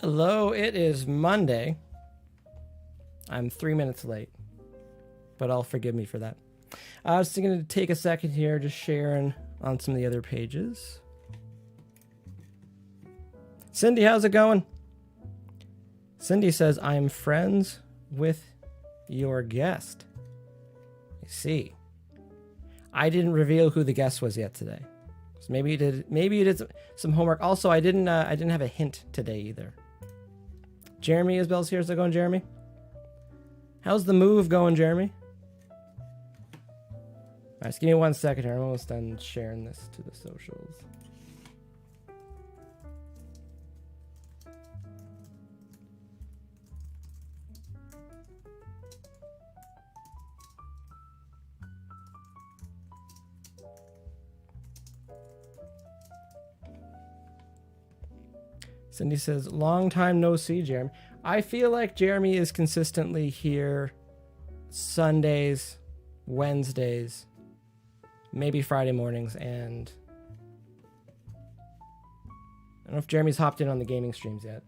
Hello, it is Monday. I'm 3 minutes late, but I'll forgive me for that. I was going to take a second here, just sharing on some of the other pages. Cindy, how's it going? Cindy says, I'm friends with your guest. I see. I didn't reveal who the guest was yet today. So maybe you did some homework. Also, I didn't have a hint today either. Jeremy Isbell's here. How's it going, Jeremy? How's the move going, Jeremy? All right, just give me 1 second here. I'm almost done sharing this to the socials. Cindy says, long time no see, Jeremy. I feel like Jeremy is consistently here Sundays, Wednesdays, maybe Friday mornings, and I don't know if Jeremy's hopped in on the gaming streams yet.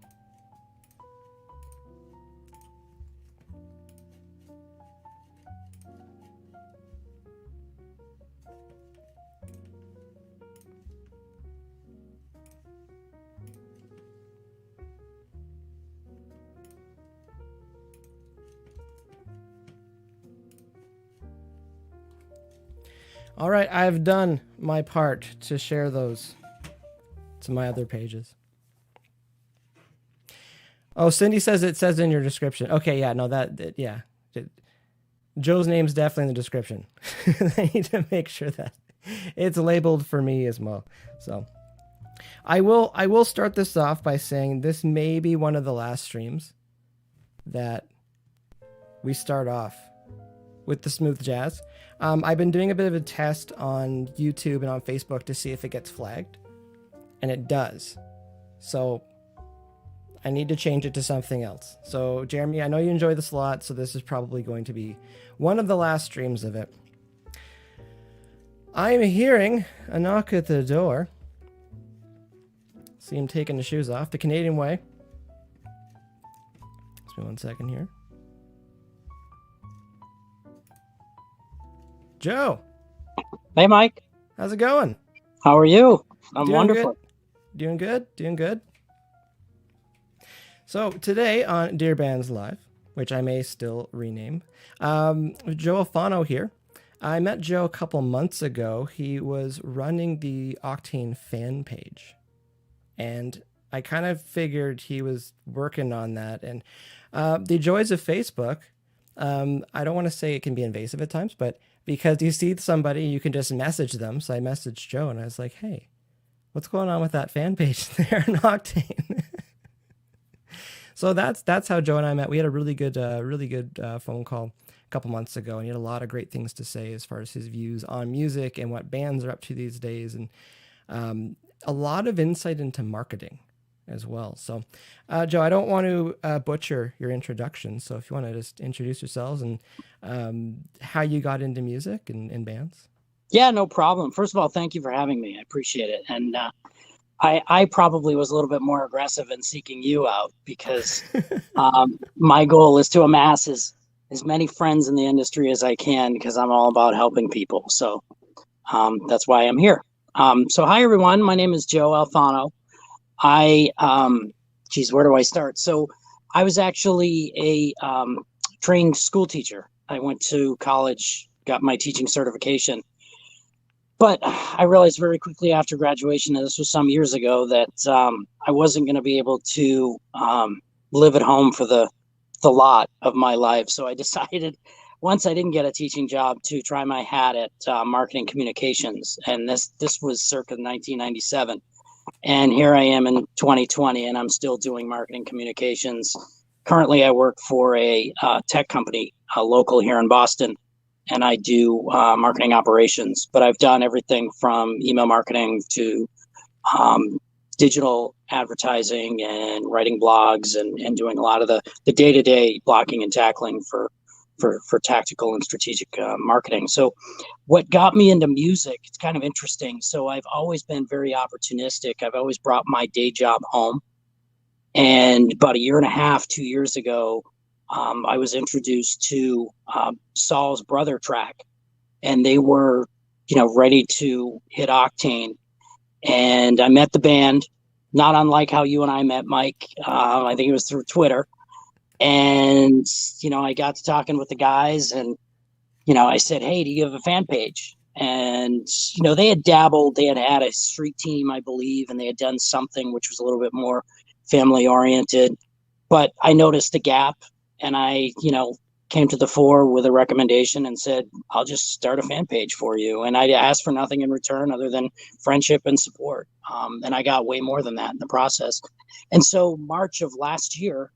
All right, I've done my part to share those to my other pages. Oh, Cindy says it says in your description. Okay, yeah, no, yeah. Joe's name's definitely in the description. I need to make sure that it's labeled for me as well. So I will start this off by saying this may be one of the last streams that we start off with the smooth jazz. I've been doing a bit of a test on YouTube and on Facebook to see if it gets flagged, and it does. So I need to change it to something else. So Jeremy, I know you enjoy this a lot, so this is probably going to be one of the last streams of it. I'm hearing a knock at the door. See him taking the shoes off the Canadian way. Just 1 second here. Joe. Hey, Mike. How's it going? How are you? I'm Doing wonderful. Good. Doing good. So today on DearBands Live, which I may still rename, Joe ALFANO here. I met Joe a couple months ago. He was running the Octane fan page, and I kind of figured he was working on that. And the joys of Facebook, I don't want to say it can be invasive at times, but because you see somebody, you can just message them. So I messaged Joe and I was like, hey, what's going on with that fan page there in Octane? So that's how Joe and I met. We had a really good phone call a couple months ago, and he had a lot of great things to say as far as his views on music and what bands are up to these days, and a lot of insight into marketing as well. So, Joe, I don't want to butcher your introduction. So if you want to just introduce yourselves and how you got into music and bands. Yeah, no problem. First of all, thank you for having me. I appreciate it. And I probably was a little bit more aggressive in seeking you out because my goal is to amass as many friends in the industry as I can, because I'm all about helping people. So that's why I'm here. So hi, everyone. My name is Joe ALFANO. Where do I start? So I was actually a trained school teacher. I went to college, got my teaching certification, but I realized very quickly after graduation, and this was some years ago, that I wasn't going to be able to live at home for the lot of my life. So I decided, once I didn't get a teaching job, to try my hat at marketing communications. And this was circa 1997. And here I am in 2020, and I'm still doing marketing communications. Currently, I work for a tech company, local here in Boston, and I do marketing operations. But I've done everything from email marketing to digital advertising and writing blogs and doing a lot of the day-to-day blocking and tackling for tactical and strategic marketing. So what got me into music, it's kind of interesting. So I've always been very opportunistic. I've always brought my day job home. And about a year and a half, 2 years ago, I was introduced to Saul's brother track, and they were, ready to hit Octane. And I met the band, not unlike how you and I met, Mike. I think it was through Twitter. And, I got to talking with the guys, and, I said, hey, do you have a fan page? And, they had dabbled, they had a street team, I believe, and they had done something which was a little bit more family oriented. But I noticed the gap, and I, came to the fore with a recommendation and said, I'll just start a fan page for you. And I asked for nothing in return other than friendship and support. And I got way more than that in the process. And so March of last year,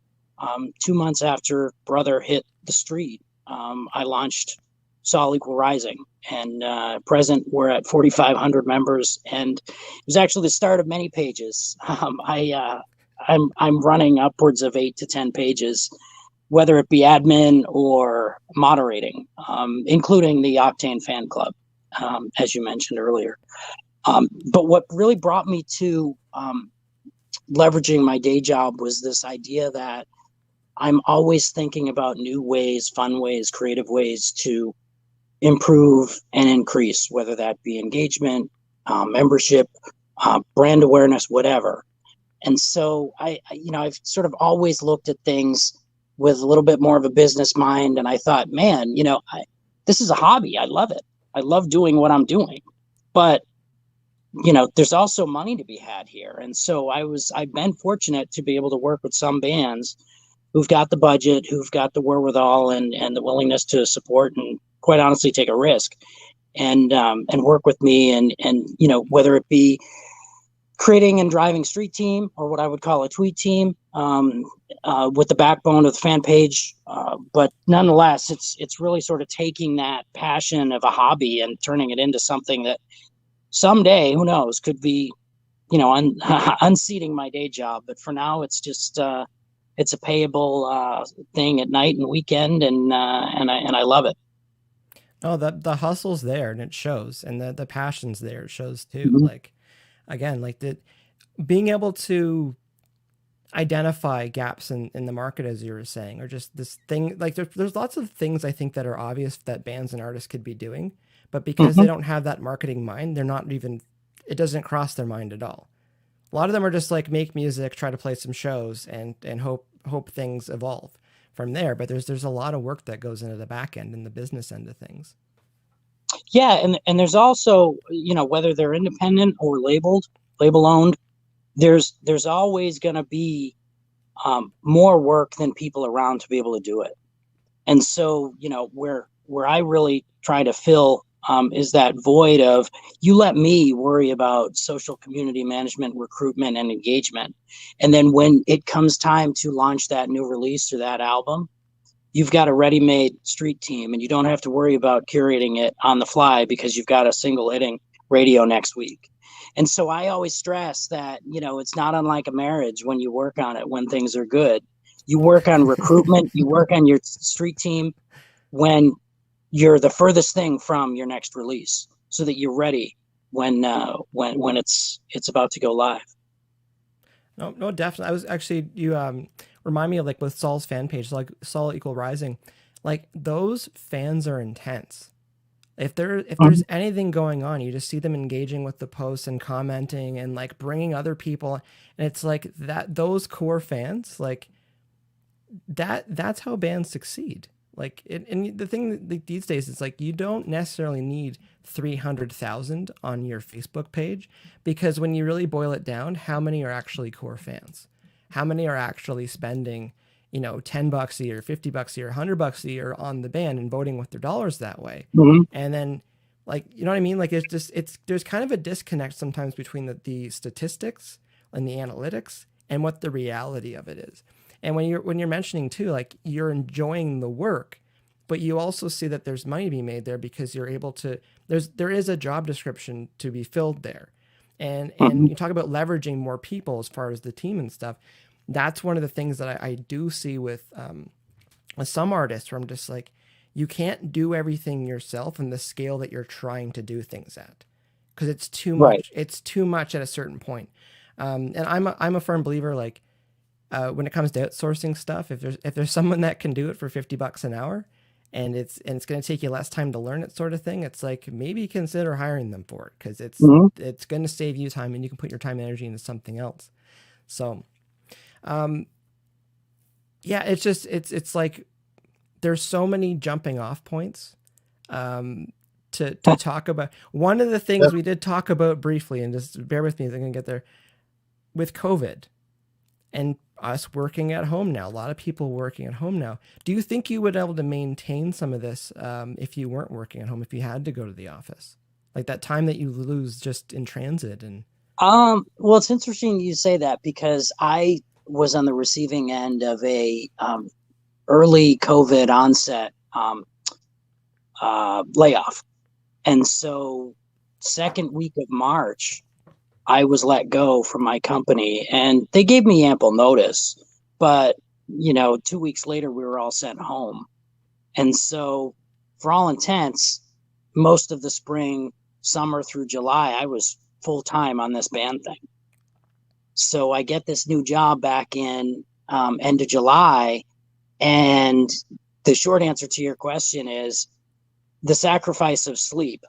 2 months after Brother hit the street, I launched Saul Equal Rising. And present, we're at 4,500 members. And it was actually the start of many pages. I'm running upwards of 8 to 10 pages, whether it be admin or moderating, including the Octane Fan Club, as you mentioned earlier. But what really brought me to leveraging my day job was this idea that I'm always thinking about new ways, fun ways, creative ways to improve and increase, whether that be engagement, membership, brand awareness, whatever. And so I've sort of always looked at things with a little bit more of a business mind. And I thought, man, this is a hobby. I love it. I love doing what I'm doing. But, there's also money to be had here. And so I've been fortunate to be able to work with some bands who've got the budget, who've got the wherewithal and the willingness to support and quite honestly take a risk and work with me. And whether it be creating and driving street team, or what I would call a tweet team, with the backbone of the fan page. But nonetheless, it's really sort of taking that passion of a hobby and turning it into something that someday, who knows, could be, unseating my day job. But for now, it's just it's a payable thing at night and weekend, and I love it. Oh, the hustle's there and it shows, and the passion's there. It shows too. Mm-hmm. Like, again, like being able to identify gaps in the market, as you were saying, or just this thing, like there's lots of things I think that are obvious that bands and artists could be doing, but because they don't have that marketing mind, they're not even, it doesn't cross their mind at all. A lot of them are just like, make music, try to play some shows, and hope things evolve from there. But there's a lot of work that goes into the back end and the business end of things. Yeah, and there's also, whether they're independent or label owned, there's always going to be more work than people around to be able to do it. And so, where I really try to fill is that void of, you let me worry about social community management, recruitment, and engagement. And then when it comes time to launch that new release or that album, you've got a ready-made street team, and you don't have to worry about curating it on the fly because you've got a single hitting radio next week. And so I always stress that, it's not unlike a marriage when you work on it, when things are good. You work on recruitment, you work on your street team when you're the furthest thing from your next release, so that you're ready when it's about to go live. No, definitely. I was actually, you remind me of, like, with Saul's fan page, like Saul Equal Rising, like those fans are intense. If there's anything going on, you just see them engaging with the posts and commenting and like bringing other people, and it's like that, those core fans, like that's how bands succeed. Like, and the thing these days is like, you don't necessarily need 300,000 on your Facebook page, because when you really boil it down, how many are actually core fans? How many are actually spending, $10 a year, $50 a year, $100 a year on the band and voting with their dollars that way? Mm-hmm. And then, like, you know what I mean? Like, there's kind of a disconnect sometimes between the statistics and the analytics and what the reality of it is. And when you're mentioning too, like, you're enjoying the work, but you also see that there's money to be made there because you're able to, there is a job description to be filled there. And you talk about leveraging more people as far as the team and stuff. That's one of the things that I do see with some artists, where I'm just like, you can't do everything yourself in the scale that you're trying to do things at, because it's too much. Right. It's too much at a certain point. And I'm a firm believer, like, when it comes to outsourcing stuff, if there's someone that can do it for $50 an hour, and it's going to take you less time to learn it, sort of thing, it's like maybe consider hiring them for it, because Hmm. it's going to save you time, and you can put your time and energy into something else. So, um, yeah, it's like there's so many jumping off points to talk about. One of the things we did talk about briefly, and just bear with me, I'm going to get there, with COVID and us working at home now, a lot of people working at home now. Do you think you would be able to maintain some of this if you weren't working at home, if you had to go to the office? Like that time that you lose just in transit and Well, it's interesting you say that because I was on the receiving end of a early COVID onset layoff. And so, second week of March, I was let go from my company, and they gave me ample notice. But 2 weeks later, we were all sent home. And so, for all intents, most of the spring, summer through July, I was full time on this band thing. So I get this new job back in end of July, and the short answer to your question is the sacrifice of sleep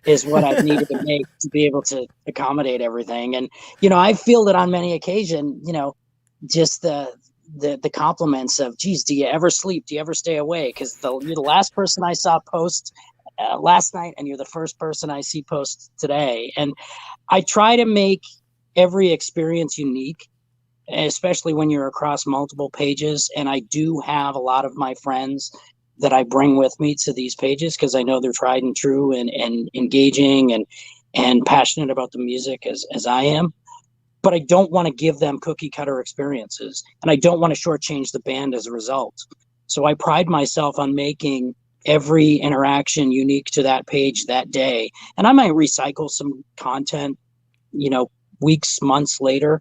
is what I've needed to make to be able to accommodate everything. And I feel that on many occasions, just the compliments of, geez, do you ever sleep? Do you ever stay awake? Because you're the last person I saw post last night, and you're the first person I see post today. And I try to make every experience unique, especially when you're across multiple pages. And I do have a lot of my friends that I bring with me to these pages because I know they're tried and true and engaging and passionate about the music as I am. But I don't want to give them cookie cutter experiences, and I don't want to shortchange the band as a result. So I pride myself on making every interaction unique to that page that day. And I might recycle some content, weeks, months later,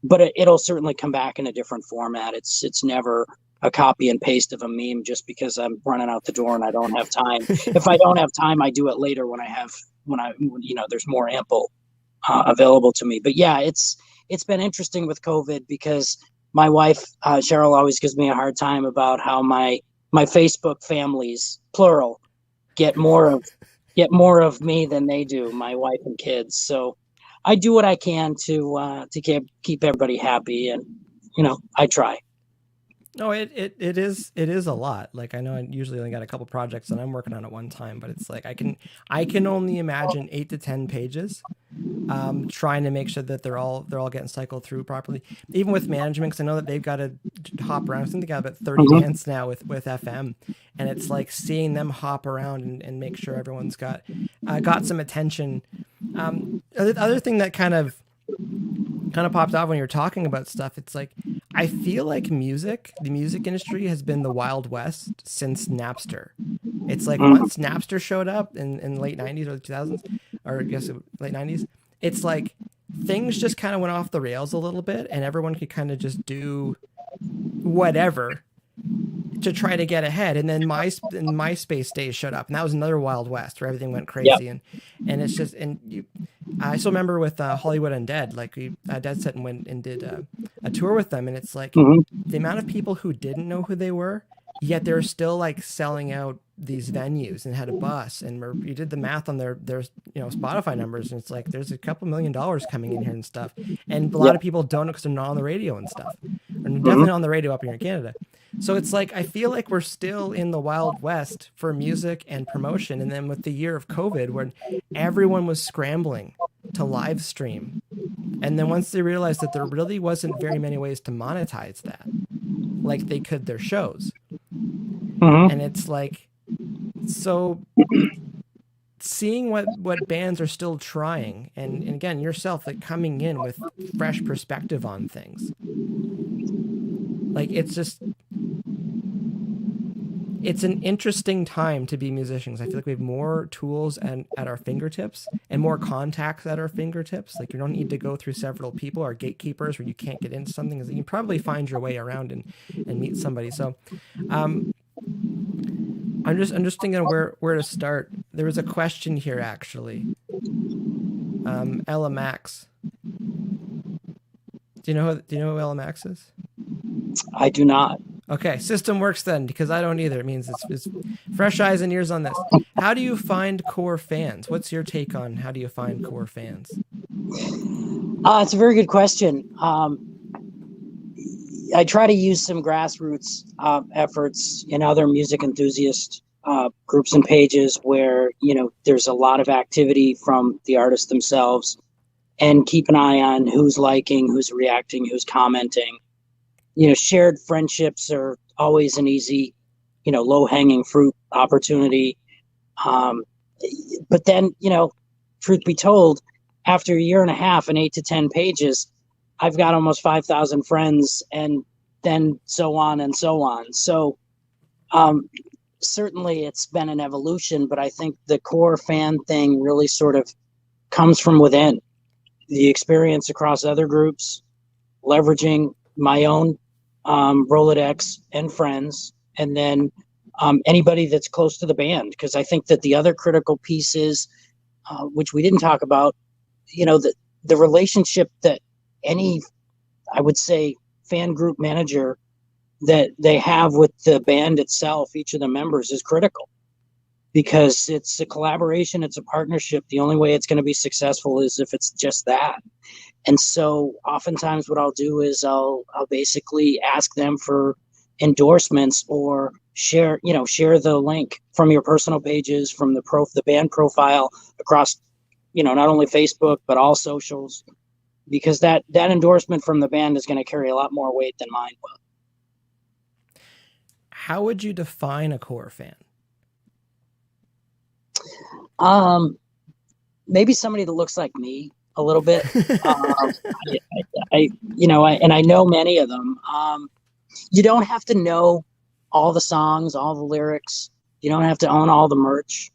but it'll certainly come back in a different format. It's never a copy and paste of a meme just because I'm running out the door and I don't have time. If I don't have time, I do it later when there's more ample available to me. But yeah, it's been interesting with COVID because my wife, Cheryl, always gives me a hard time about how my Facebook families, plural, get more of me than they do, my wife and kids. So I do what I can to keep everybody happy, and I try. no, it is a lot. Like I know I usually only got a couple projects and I'm working on at one time, but it's like I can only imagine 8 to 10 pages, trying to make sure that they're all getting cycled through properly. Even with management, because I know that they've got to hop around. I think they got about 30 Mhm. bands now with FM, and it's like seeing them hop around and make sure everyone's got some attention. The other thing that kind of popped off when you're talking about stuff, it's like I feel like the music industry has been the Wild West since Napster. It's like once Napster showed up in late 90s or the 2000s, or I guess late 90s, it's like things just kind of went off the rails a little bit, and everyone could kind of just do whatever to try to get ahead. And then MySpace days showed up, and that was another Wild West where everything went Yep. crazy. And it's just, I still remember with Hollywood Undead, like we Dead Set and went and did a tour with them, and it's like Mhm. the amount of people who didn't know who they were, yet they're still like selling out these venues and had a bus. And you did the math on their Spotify numbers, and it's like there's a couple $1 million coming in here and stuff. And a lot Yep. of people don't know because they're not on the radio and stuff, or Mhm. definitely on the radio up here in Canada. So it's like I feel like we're still in the Wild West for music and promotion. And then with the year of COVID, when everyone was scrambling to live stream, and then once they realized that there really wasn't very many ways to monetize that, like they could their shows, Mhm. and it's like, so seeing what bands are still trying, and again yourself like coming in with fresh perspective on things, like it's an interesting time to be musicians. I feel like we have more tools at our fingertips and more contacts at our fingertips. Like you don't need to go through several people or gatekeepers where you can't get into something, because you can probably find your way around and meet somebody. So I'm just thinking of where to start. There was a question here actually. Ella Max. Do you know who Ella Max is? I do not. Okay, system works then, because I don't either. It means it's fresh eyes and ears on this. How do you find core fans? What's your take on how do you find core fans? It's a very good question. I try to use some grassroots efforts in other music enthusiast groups and pages where, there's a lot of activity from the artists themselves, and keep an eye on who's liking, who's reacting, who's commenting. Shared friendships are always an easy, low hanging fruit opportunity. Um, but then, truth be told, after a year and a half and 8 to 10 pages, I've got almost 5,000 friends, and then so on and so on. So certainly it's been an evolution, but I think the core fan thing really sort of comes from within the experience across other groups, leveraging my own Rolodex and friends, and then anybody that's close to the band. Because I think that the other critical piece is, which we didn't talk about, the relationship that any, I would say, fan group manager that they have with the band itself, each of the members, is critical, because it's a collaboration, it's a partnership. The only way it's going to be successful is if it's just that. And so oftentimes what I'll do is I'll basically ask them for endorsements, or share the link from your personal pages, from the band profile, across, not only Facebook, but all socials, because that endorsement from the band is going to carry a lot more weight than mine will. How would you define a core fan? Maybe somebody that looks like me a little bit. And I know many of them. You don't have to know all the songs, all the lyrics. You don't have to own all the merch.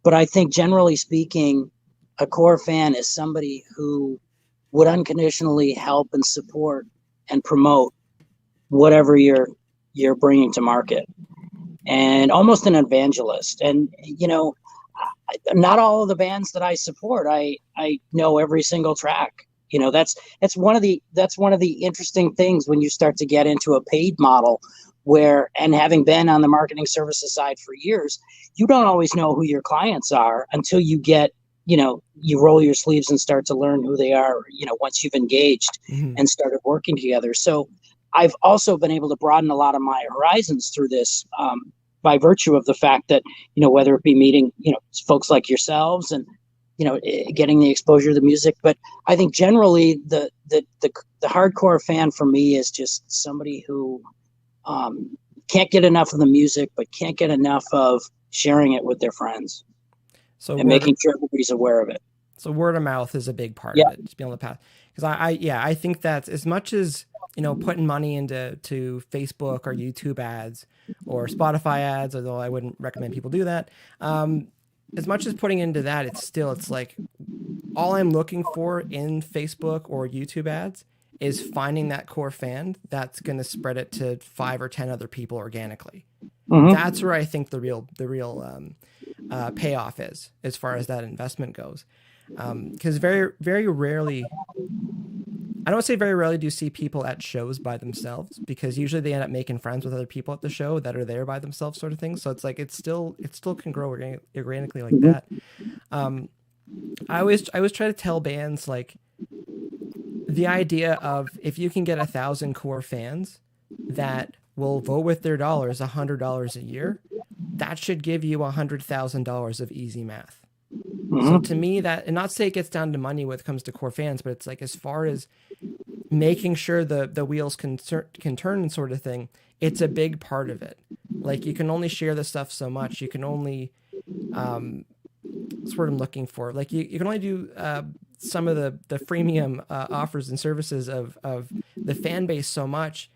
But I think, generally speaking, a core fan is somebody who would unconditionally help and support and promote whatever you're bringing to market, and almost an evangelist. And not all of the bands that I support, I know every single track. That's one of the interesting things when you start to get into a paid model, where, and having been on the marketing services side for years, you don't always know who your clients are until you get, you roll your sleeves and start to learn who they are, once you've engaged and started working together. So I've also been able to broaden a lot of my horizons through this, by virtue of the fact that, whether it be meeting, folks like yourselves, and, getting the exposure to the music. But I think generally the hardcore fan for me is just somebody who can't get enough of the music, but can't get enough of sharing it with their friends, and making sure everybody's aware of it. So word of mouth is a big part of it, just being able to pass. Because I think that as much as, putting money into Facebook or YouTube ads or Spotify ads, although I wouldn't recommend people do that. As much as putting into that, it's like all I'm looking for in Facebook or YouTube ads is finding that core fan that's going to spread it to 5 or 10 other people organically. That's where I think the real payoff is, as far as that investment goes. Because very, very rarely, I don't say very rarely, do you see people at shows by themselves, because usually they end up making friends with other people at the show that are there by themselves, sort of thing. So it's like, it still can grow organically like that. I always try to tell bands, like, the idea of, if you can get 1,000 core fans that will vote with their dollars $100 a year, that should give you $100,000 of easy math. So to me, that, and not say it gets down to money when it comes to core fans, but it's like, as far as making sure the wheels can turn and sort of thing, it's a big part of it. Like, you can only share the stuff so much. You can only, that's what I'm looking for. Like, you can only do some of the freemium offers and services of the fan base so much,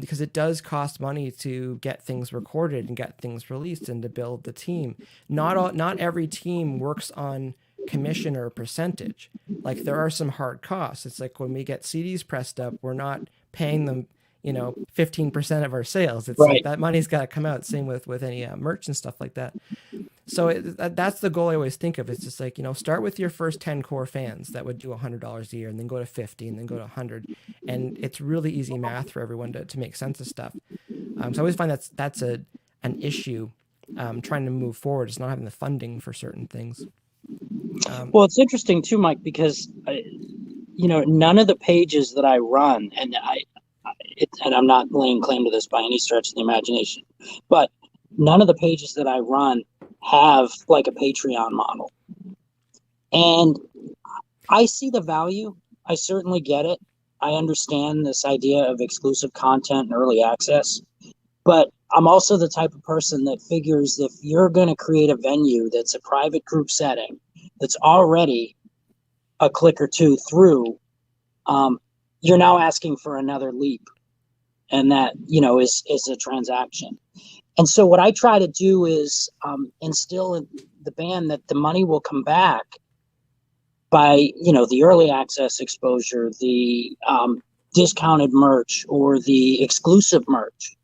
because it does cost money to get things recorded and get things released and to build the team. Not every team works on commission or percentage. Like, there are some hard costs. It's like when we get CDs pressed up, we're not paying them, 15% of our sales. It's right. Like that money's got to come out. Same with any merch and stuff like that. So that's the goal I always think of. It's just like, start with your first 10 core fans that would do $100 a year, and then go to 50, and then go to 100. And it's really easy math for everyone to make sense of stuff. So I always find that's an issue trying to move forward, is not having the funding for certain things. Well, it's interesting too, Mike, because none of the pages that I run, and I'm not laying claim to this by any stretch of the imagination, but none of the pages that I run have like a Patreon model. And I see the value. I certainly get it. I understand this idea of exclusive content and early access, but I'm also the type of person that figures if you're going to create a venue that's a private group setting that's already a click or two through, you're now asking for another leap. And that, is a transaction. And so what I try to do is instill in the band that the money will come back by, the early access exposure, the discounted merch, or the exclusive merch.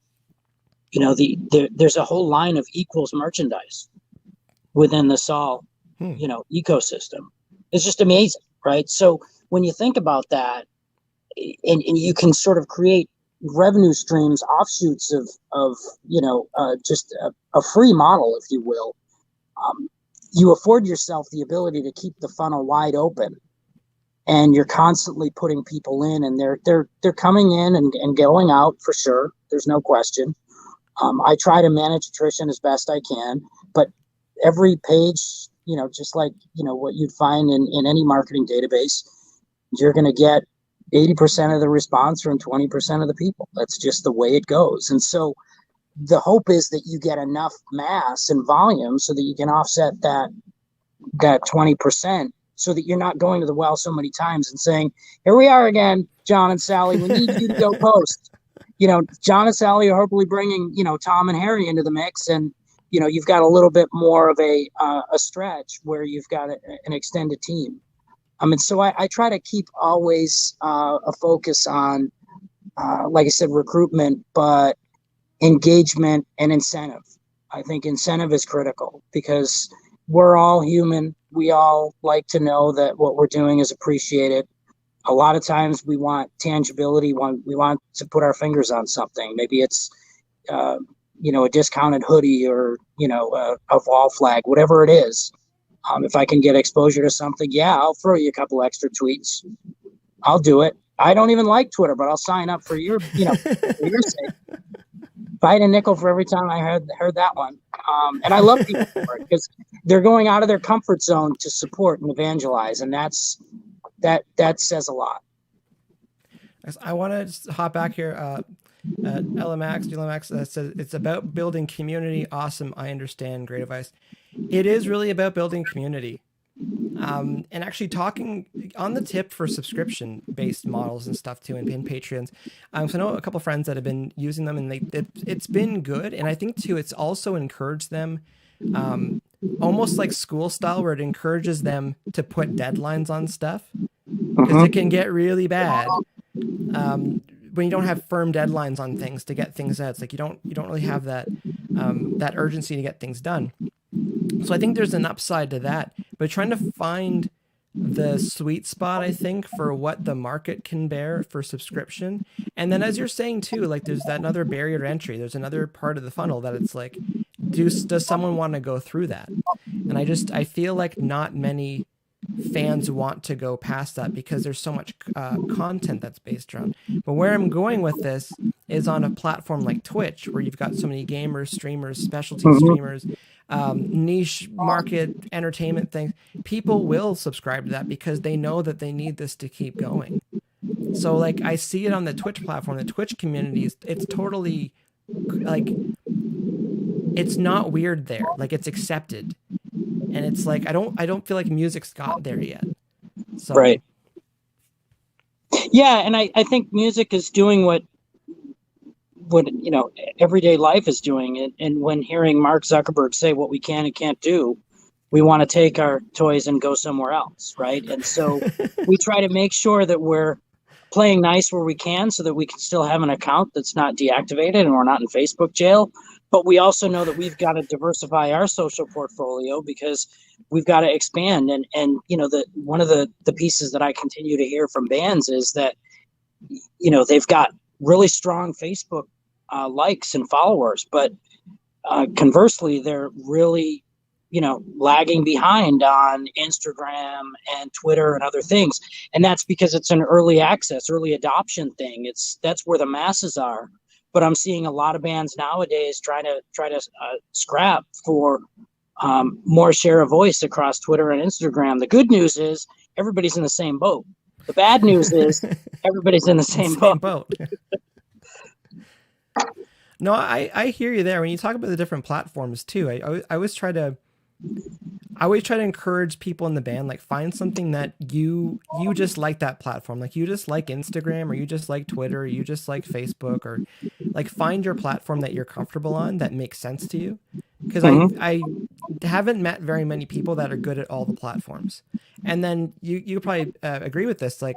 There's a whole line of equals merchandise within the Sol, ecosystem. It's just amazing, right? So when you think about that, and you can sort of create revenue streams, offshoots of just a free model, if you will, you afford yourself the ability to keep the funnel wide open, and you're constantly putting people in, and they're coming in and going out for sure. There's no question. I try to manage attrition as best I can, but every page, just like, what you'd find in any marketing database, you're going to get 80% of the response from 20% of the people. That's just the way it goes. And so the hope is that you get enough mass and volume so that you can offset that 20%, so that you're not going to the well so many times and saying, here we are again, John and Sally, we need you to go post. John and Sally are hopefully bringing, Tom and Harry into the mix, and, you've got a little bit more of a stretch where you've got an extended team. And so I try to keep always a focus on, like I said, recruitment, but engagement and incentive. I think incentive is critical because we're all human. We all like to know that what we're doing is appreciated. A lot of times we want tangibility. We want to put our fingers on something. Maybe it's, a discounted hoodie, or, a wall flag, whatever it is. If I can get exposure to something, I'll throw you a couple extra tweets. I'll do it. I don't even like Twitter, but I'll sign up for your, for your sake. If I had a nickel for every time I heard that one. And I love people for it because they're going out of their comfort zone to support and evangelize. And that says a lot. I want to just hop back here. LMX says it's about building community. Awesome. I understand. Great advice. It is really about building community. And actually talking on the tip for subscription based models and stuff too, and Patreons. So I know a couple of friends that have been using them, and it's been good. And I think too, it's also encouraged them, almost like school style, where it encourages them to put deadlines on stuff, because it can get really bad. When you don't have firm deadlines on things to get things out, it's like you don't really have that that urgency to get things done. So I think there's an upside to that, but trying to find the sweet spot, I think, for what the market can bear for subscription. And then, as you're saying too, like there's that another barrier to entry. There's another part of the funnel that it's like, does someone want to go through that? And I feel like not many fans want to go past that because there's so much content that's based around. But where I'm going with this is on a platform like Twitch, where you've got so many gamers, streamers, specialty streamers, niche market entertainment things. People will subscribe to that because they know that they need this to keep going. So like I see it on the Twitch platform, the Twitch community it's totally like, it's not weird there. Like it's accepted. And it's like, I don't feel like music's got there yet. So. Right. Yeah. And I think music is doing what everyday life is doing. And when hearing Mark Zuckerberg say what we can and can't do, we want to take our toys and go somewhere else. Right. And so we try to make sure that we're playing nice where we can so that we can still have an account that's not deactivated and we're not in Facebook jail. But we also know that we've got to diversify our social portfolio because we've got to expand. And you know, one of the pieces that I continue to hear from bands is that, you know, they've got really strong Facebook likes and followers, but conversely, they're really, you know, lagging behind on Instagram and Twitter and other things. And that's because it's an early access, early adoption thing. That's where the masses are. But I'm seeing a lot of bands nowadays try to scrap for more share of voice across Twitter and Instagram. The good news is everybody's in the same boat. The bad news is everybody's in the same boat. No, I hear you there. When you talk about the different platforms too, I always try to encourage people in the band, like find something that you just like that platform. Like you just like Instagram, or you just like Twitter, or you just like Facebook, or like find your platform that you're comfortable on that makes sense to you. Because I haven't met very many people that are good at all the platforms. And then you probably agree with this. Like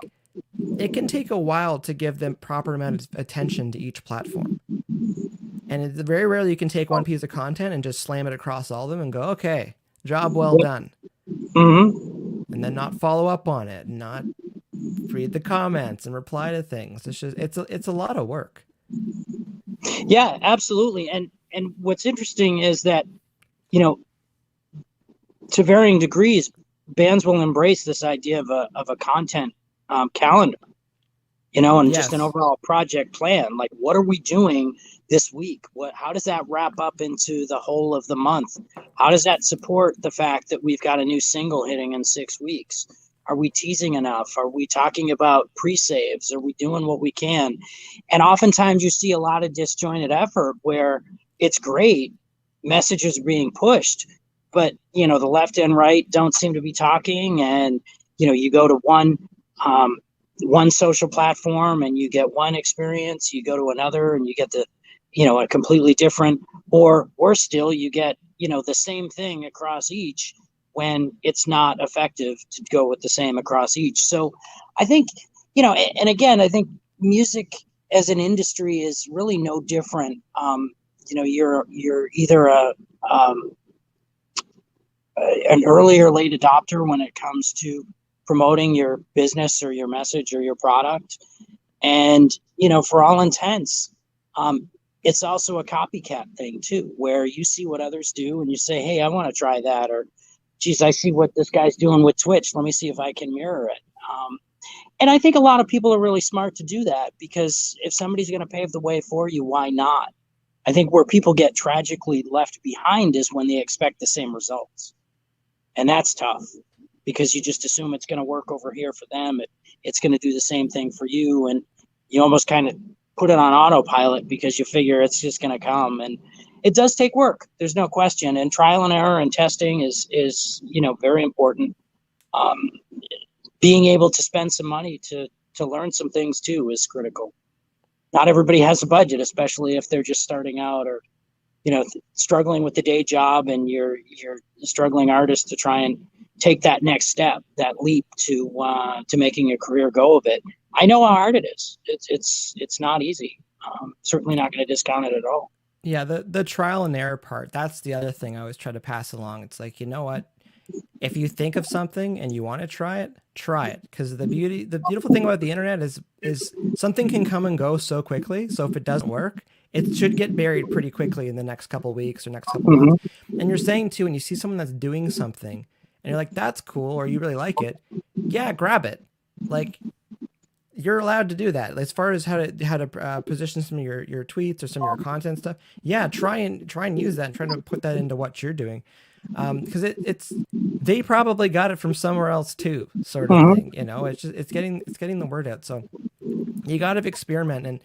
it can take a while to give them proper amount of attention to each platform. And it's very rarely you can take one piece of content and just slam it across all of them and go, okay, job well done. And then not follow up on it, and not read the comments and reply to things. It's just, it's a lot of work. Yeah, absolutely. And what's interesting is that, you know, to varying degrees, bands will embrace this idea of a content calendar, you know, and just an overall project plan. Like, what are we doing this week? How does that wrap up into the whole of the month? How does that support the fact that we've got a new single hitting in 6 weeks? Are we teasing enough? Are we talking about pre-saves? Are we doing what we can? And oftentimes you see a lot of disjointed effort where it's great, messages being pushed, but, you know, the left and right don't seem to be talking. And, you know, you go to one social platform and you get one experience, you go to another and you get a completely different, or worse still, you get, you know, the same thing across each when it's not effective to go with the same across each. So I think, you know, and again, I think music as an industry is really no different. You know, you're either an early or late adopter when it comes to promoting your business or your message or your product. And, you know, for all intents, it's also a copycat thing too, where you see what others do and you say, hey, I want to try that. Or, geez, I see what this guy's doing with Twitch. Let me see if I can mirror it. And I think a lot of people are really smart to do that, because if somebody's going to pave the way for you, why not? I think where people get tragically left behind is when they expect the same results. And that's tough, because you just assume it's going to work over here for them. It's going to do the same thing for you. And you almost kind of put it on autopilot because you figure it's just going to come. And it does take work. There's no question. And trial and error and testing is, you know, very important. Being able to spend some money to learn some things too is critical. Not everybody has a budget, especially if they're just starting out, or, you know, struggling with the day job, and you're a struggling artist to try and take that next step, that leap to making a career go of it. I know how hard it is. It's not easy. Certainly not going to discount it at all. Yeah, the trial and error part, that's the other thing I always try to pass along. It's like, you know what? If you think of something and you want to try it, because the beautiful thing about the internet is something can come and go so quickly. So if it doesn't work, it should get buried pretty quickly in the next couple of weeks or next couple of months. And you're saying too, when you see someone that's doing something and you're like, that's cool, or you really like it, yeah, grab it. Like, you're allowed to do that. As far as how to position some of your tweets or some of your content stuff, yeah, try and use that and try to put that into what you're doing. Because they probably got it from somewhere else too, sort of thing. You know, it's getting the word out. So you got to experiment. And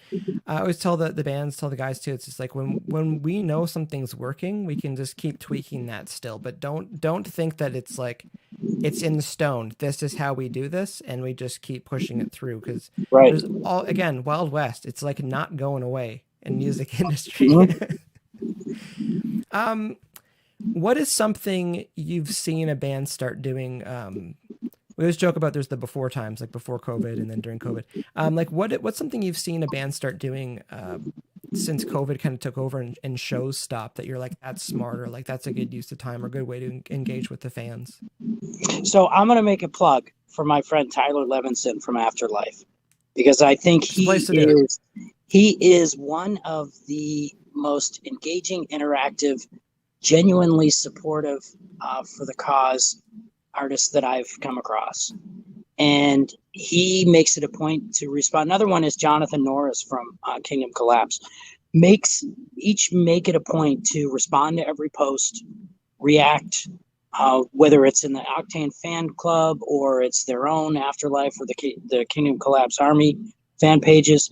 I always tell the bands, tell the guys too, it's just like when we know something's working, we can just keep tweaking that still. But don't think that it's like it's in the stone. This is how we do this, and we just keep pushing it through, because there's again, Wild West. It's like not going away in music industry. What is something you've seen a band start doing we always joke about there's the before times, like before COVID and then during COVID. Like what's something you've seen a band start doing since COVID kind of took over and shows stopped that you're like, that's smart, or like that's a good use of time or good way to engage with the fans? So I'm going to make a plug for my friend Tyler Levinson from Afterlife, because I think he is one of the most engaging, interactive, genuinely supportive for the cause artists that I've come across. And he makes it a point to respond. Another one is Jonathan Norris from Kingdom Collapse. Make it a point to respond to every post, react, whether it's in the Octane fan club or it's their own Afterlife or the Kingdom Collapse Army fan pages.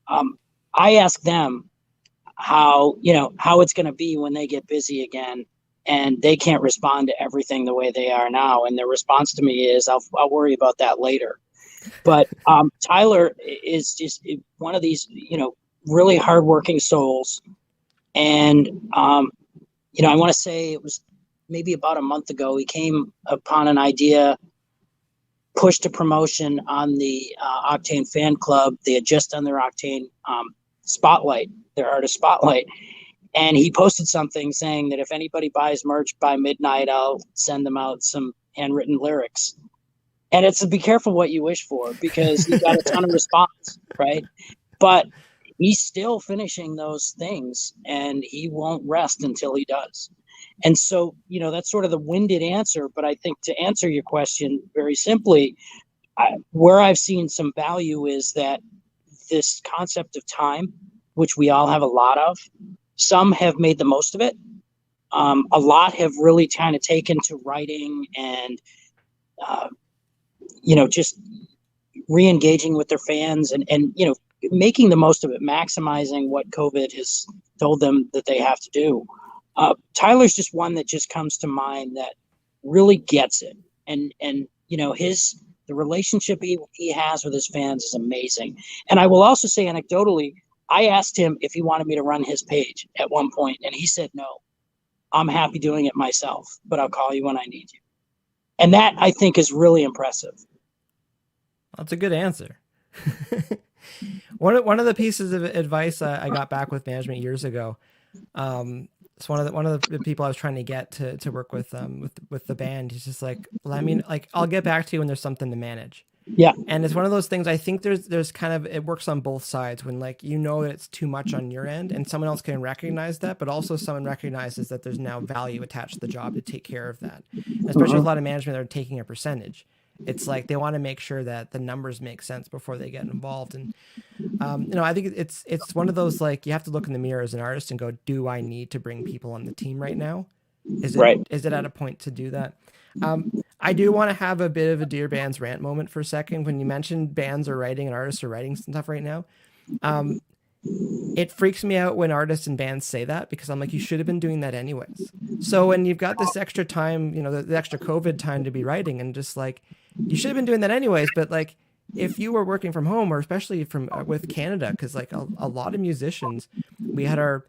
I ask them how it's going to be when they get busy again and they can't respond to everything the way they are now. And their response to me is, I'll worry about that later. But Tyler is just one of these, really hardworking souls. And, I want to say it was maybe about a month ago, he came upon an idea, pushed a promotion on the Octane fan club. They had just done their Octane spotlight, their artist spotlight. And he posted something saying that if anybody buys merch by midnight, I'll send them out some handwritten lyrics. And it's be careful what you wish for, because he got a ton of response, right? But he's still finishing those things and he won't rest until he does. And so, that's sort of the winded answer. But I think to answer your question very simply, where I've seen some value is that this concept of time, which we all have a lot of, some have made the most of it. A lot have really kind of taken to writing and, just re-engaging with their fans and, making the most of it, maximizing what COVID has told them that they have to do. Tyler's just one that just comes to mind that really gets it. And the relationship he has with his fans is amazing. And I will also say anecdotally, I asked him if he wanted me to run his page at one point, and he said, no, I'm happy doing it myself, but I'll call you when I need you. And that, I think, is really impressive. That's a good answer. One of the pieces of advice I got back with management years ago, it's one of the people I was trying to get to work with the band. He's just like, I'll get back to you when there's something to manage. Yeah. And it's one of those things, I think there's kind of, it works on both sides when that it's too much on your end and someone else can recognize that, but also someone recognizes that there's now value attached to the job to take care of that. And especially with a lot of management that are taking a percentage. It's like they want to make sure that the numbers make sense before they get involved. And, I think it's one of those, like, you have to look in the mirror as an artist and go, do I need to bring people on the team right now? Is it at a point to do that? I do want to have a bit of a DearBands rant moment for a second. When you mentioned bands are writing and artists are writing stuff right now, it freaks me out when artists and bands say that, because I'm like, you should have been doing that anyways. So when you've got this extra time, the extra COVID time to be writing, and just like, you should have been doing that anyways. But like, if you were working from home, or especially from with Canada, because like a lot of musicians, we had our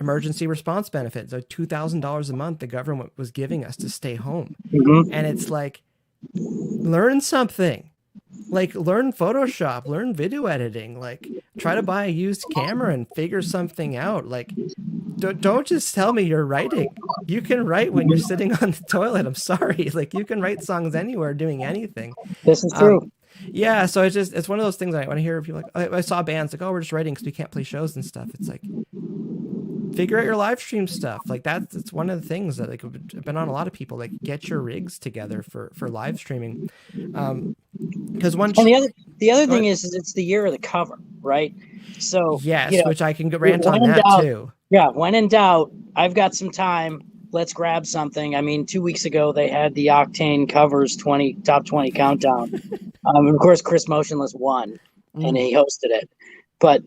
emergency response benefits, so $2,000 a month the government was giving us to stay home. Mm-hmm. And it's like, learn something, like learn Photoshop, learn video editing, like try to buy a used camera and figure something out. Like, don't just tell me you're writing. You can write when you're sitting on the toilet. I'm sorry. Like, you can write songs anywhere doing anything. This is true. Yeah. So it's one of those things I want to hear people like, I saw bands like, oh, we're just writing because we can't play shows and stuff. It's like, figure out your live stream stuff. Like it's one of the things that like have been on a lot of people, like get your rigs together for live streaming. Because the other thing is it's the year of the cover, right? So yes, which I can rant on that too. Yeah. When in doubt, I've got some time. Let's grab something. I mean, 2 weeks ago they had the Octane covers top 20 countdown. And of course, Chris Motionless won and he hosted it. But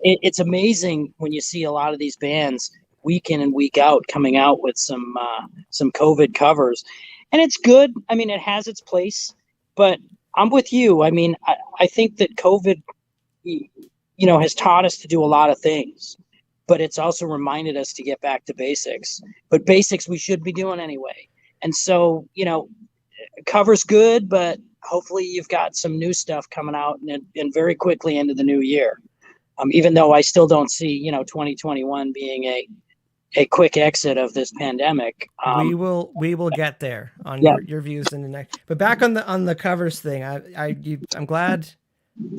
it's amazing when you see a lot of these bands week in and week out coming out with some COVID covers, and it's good. I mean, it has its place, but I'm with you. I mean, I think that COVID, has taught us to do a lot of things, but it's also reminded us to get back to basics. But basics we should be doing anyway. And so, cover's good, but hopefully you've got some new stuff coming out and very quickly into the new year. Even though I still don't see, 2021 being a quick exit of this pandemic. We will get there on your views in the next. But back on the covers thing, I'm glad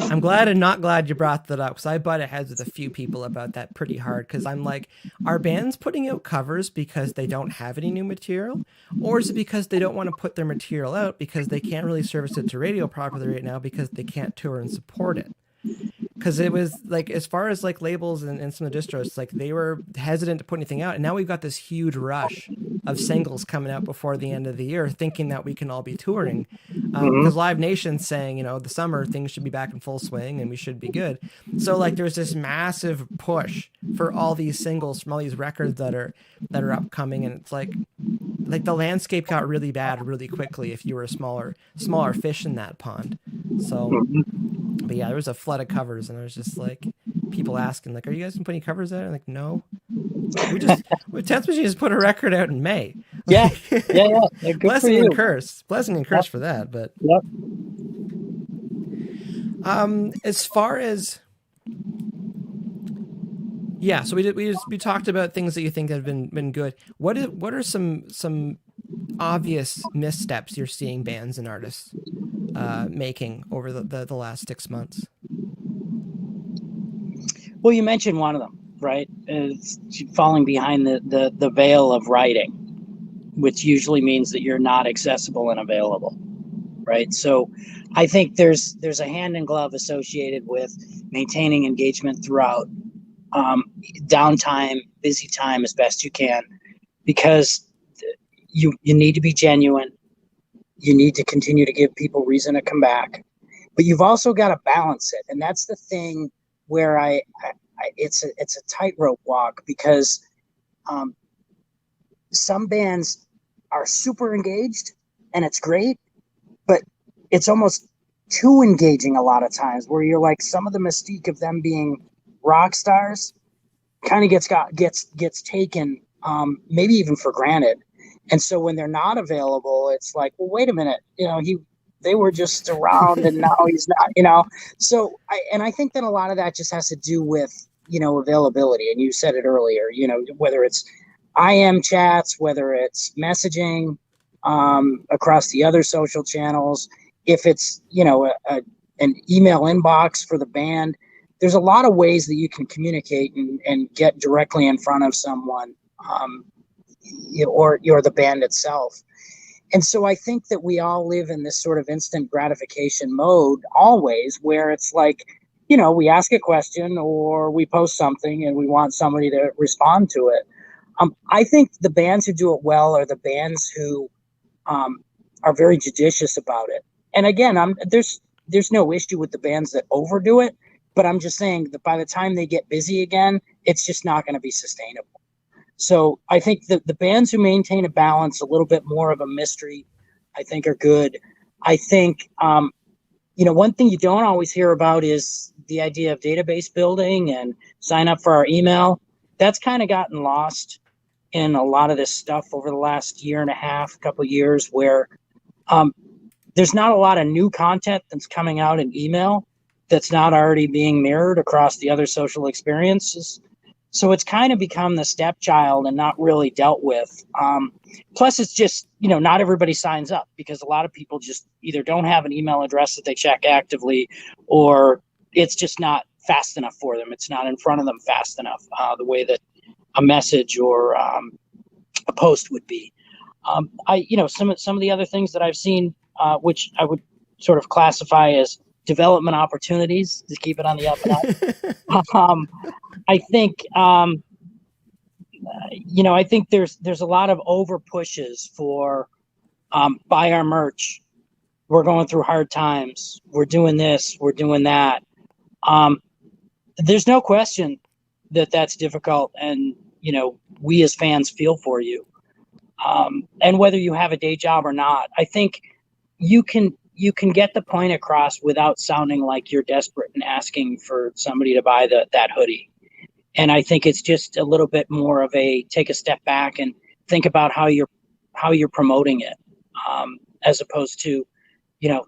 and not glad you brought that up, because I butted heads with a few people about that pretty hard, because I'm like, are bands putting out covers because they don't have any new material, or is it because they don't want to put their material out because they can't really service it to radio properly right now because they can't tour and support it? Because it was like, as far as like labels and some of the distros, like they were hesitant to put anything out, and now we've got this huge rush of singles coming out before the end of the year, thinking that we can all be touring, because Live Nation's saying, the summer things should be back in full swing and we should be good. So like there's this massive push for all these singles from all these records that are upcoming, and it's like the landscape got really bad really quickly if you were a smaller fish in that pond. So, but yeah, there was a flood of covers, and I was just like, people asking like, "Are you guys putting covers out?" I'm like, "No, we Tenth Machine just put a record out in May." Yeah, yeah. Blessing and curse for that. But as far as so we talked about things that you think have been good. What are some obvious missteps you're seeing bands and artists making over the last 6 months? Well, you mentioned one of them, right? It's falling behind the veil of writing, which usually means that you're not accessible and available, right? So I think there's a hand in glove associated with maintaining engagement throughout downtime, busy time as best you can, because you need to be genuine. You need to continue to give people reason to come back, but you've also got to balance it. And that's the thing where it's a tightrope walk, because some bands are super engaged and it's great, but it's almost too engaging a lot of times, where you're like, some of the mystique of them being rock stars kind of gets taken, maybe even for granted. And so when they're not available, it's like, well, wait a minute, they were just around and now he's not, So I think that a lot of that just has to do with, availability. And you said it earlier, whether it's IM chats, whether it's messaging across the other social channels, if it's, an email inbox for the band. There's a lot of ways that you can communicate and get directly in front of someone, or the band itself. And so I think that we all live in this sort of instant gratification mode always, where it's like, we ask a question or we post something and we want somebody to respond to it. I think the bands who do it well are the bands who are very judicious about it. And again, there's no issue with the bands that overdo it, but I'm just saying that by the time they get busy again, it's just not going to be sustainable. So I think that the bands who maintain a balance, a little bit more of a mystery, I think are good. I think, one thing you don't always hear about is the idea of database building and sign up for our email. That's kind of gotten lost in a lot of this stuff over the last year and a half, couple of years, where there's not a lot of new content that's coming out in email that's not already being mirrored across the other social experiences. So it's kind of become the stepchild and not really dealt with. Plus, it's just, not everybody signs up, because a lot of people just either don't have an email address that they check actively, or it's just not fast enough for them. It's not in front of them fast enough, the way that a message or a post would be. Some of the other things that I've seen, which I would sort of classify as development opportunities to keep it on the up and up. I think, I think there's a lot of over pushes for buy our merch. We're going through hard times. We're doing this. We're doing that. There's no question that that's difficult, and we as fans feel for you. And whether you have a day job or not, I think you can get the point across without sounding like you're desperate and asking for somebody to buy that hoodie. And I think it's just a little bit more of a take a step back and think about how you're promoting it. as opposed to, you know,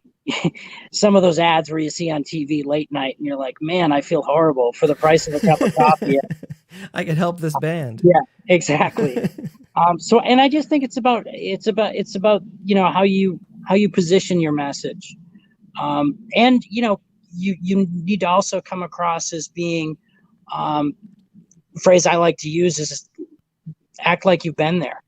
some of those ads where you see on TV late night and you're like, man, I feel horrible for the price of a cup of coffee. I could help this band. Yeah, exactly. So, and I just think it's about, you know, how you position your message. And, you know, you need to also come across as being, phrase I like to use is act like you've been there.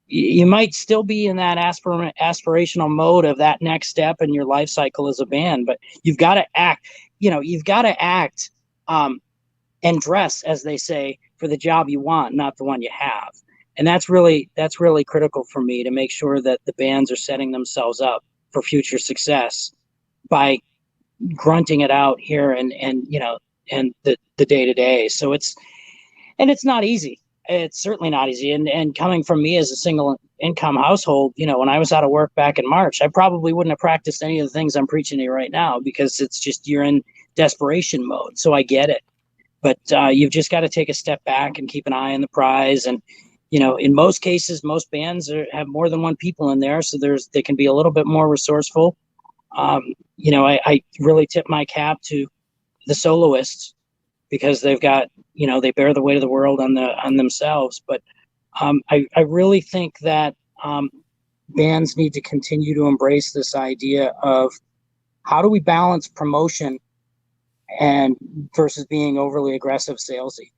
You might still be in that aspirational mode of that next step in your life cycle as a band, but you've got to act, you know, you've got to act, and dress, as they say, for the job you want, not the one you have. And that's really critical for me, to make sure that the bands are setting themselves up for future success by grunting it out here and you know, and the day to day. So it's not easy. It's certainly not easy. And coming from me as a single income household, you know, when I was out of work back in March, I probably wouldn't have practiced any of the things I'm preaching to you right now, because it's just, you're in desperation mode. So I get it. But you've just got to take a step back and keep an eye on the prize. And, you know, in most cases, most bands have more than one people in there, so they can be a little bit more resourceful. You know, I really tip my cap to the soloists, because they've got, you know, they bear the weight of the world on themselves. But I really think that bands need to continue to embrace this idea of, how do we balance promotion and versus being overly aggressive salesy.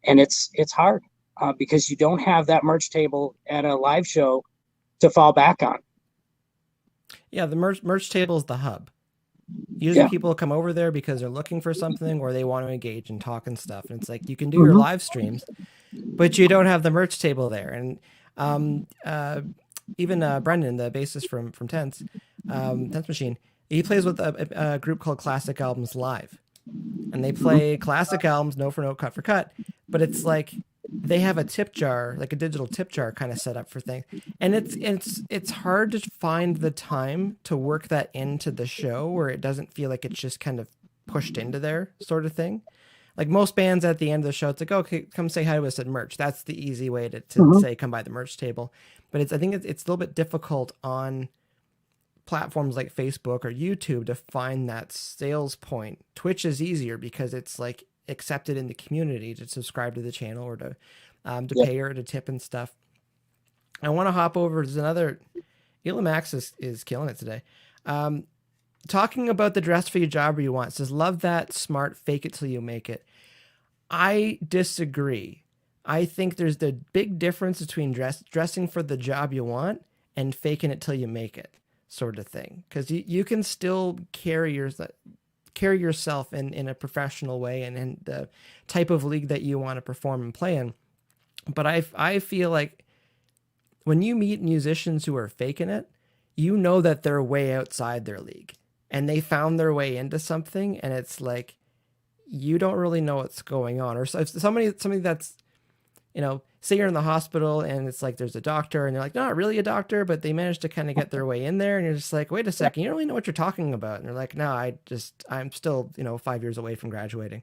And it's hard, because you don't have that merch table at a live show to fall back on. Yeah, the merch table is the hub. Usually people come over there because they're looking for something, or they want to engage and talk and stuff. And it's like, you can do your live streams, but you don't have the merch table there. And even Brendan, the bassist from Tense Machine, he plays with a group called Classic Albums Live. And they play classic albums, note for note, cut for cut. But it's like, they have a tip jar, like a digital tip jar kind of set up for things. And it's hard to find the time to work that into the show, where it doesn't feel like it's just kind of pushed into there, sort of thing. Like most bands at the end of the show, it's like, okay, come say hi to us at merch. That's the easy way to say, come by the merch table. But I think it's a little bit difficult on platforms like Facebook or YouTube to find that sales point. Twitch is easier because it's like accepted in the community to subscribe to the channel, or to pay or to tip and stuff. I want to hop over to another. Elamax is killing it today. Talking about the dress for your job you want. It says, love that, smart, fake it till you make it. I disagree. I think there's the big difference between dressing for the job you want and faking it till you make it, sort of thing. Because you can still carry yourself in a professional way and in the type of league that you want to perform and play in. But I feel like when you meet musicians who are faking it, you know that they're way outside their league and they found their way into something, and it's like, you don't really know what's going on. Or so if somebody that's, you know, say you're in the hospital and it's like, there's a doctor and you're like, not really a doctor, but they managed to kind of get their way in there. And you're just like, wait a second, you don't really know what you're talking about. And they're like, no, I'm still, you know, 5 years away from graduating,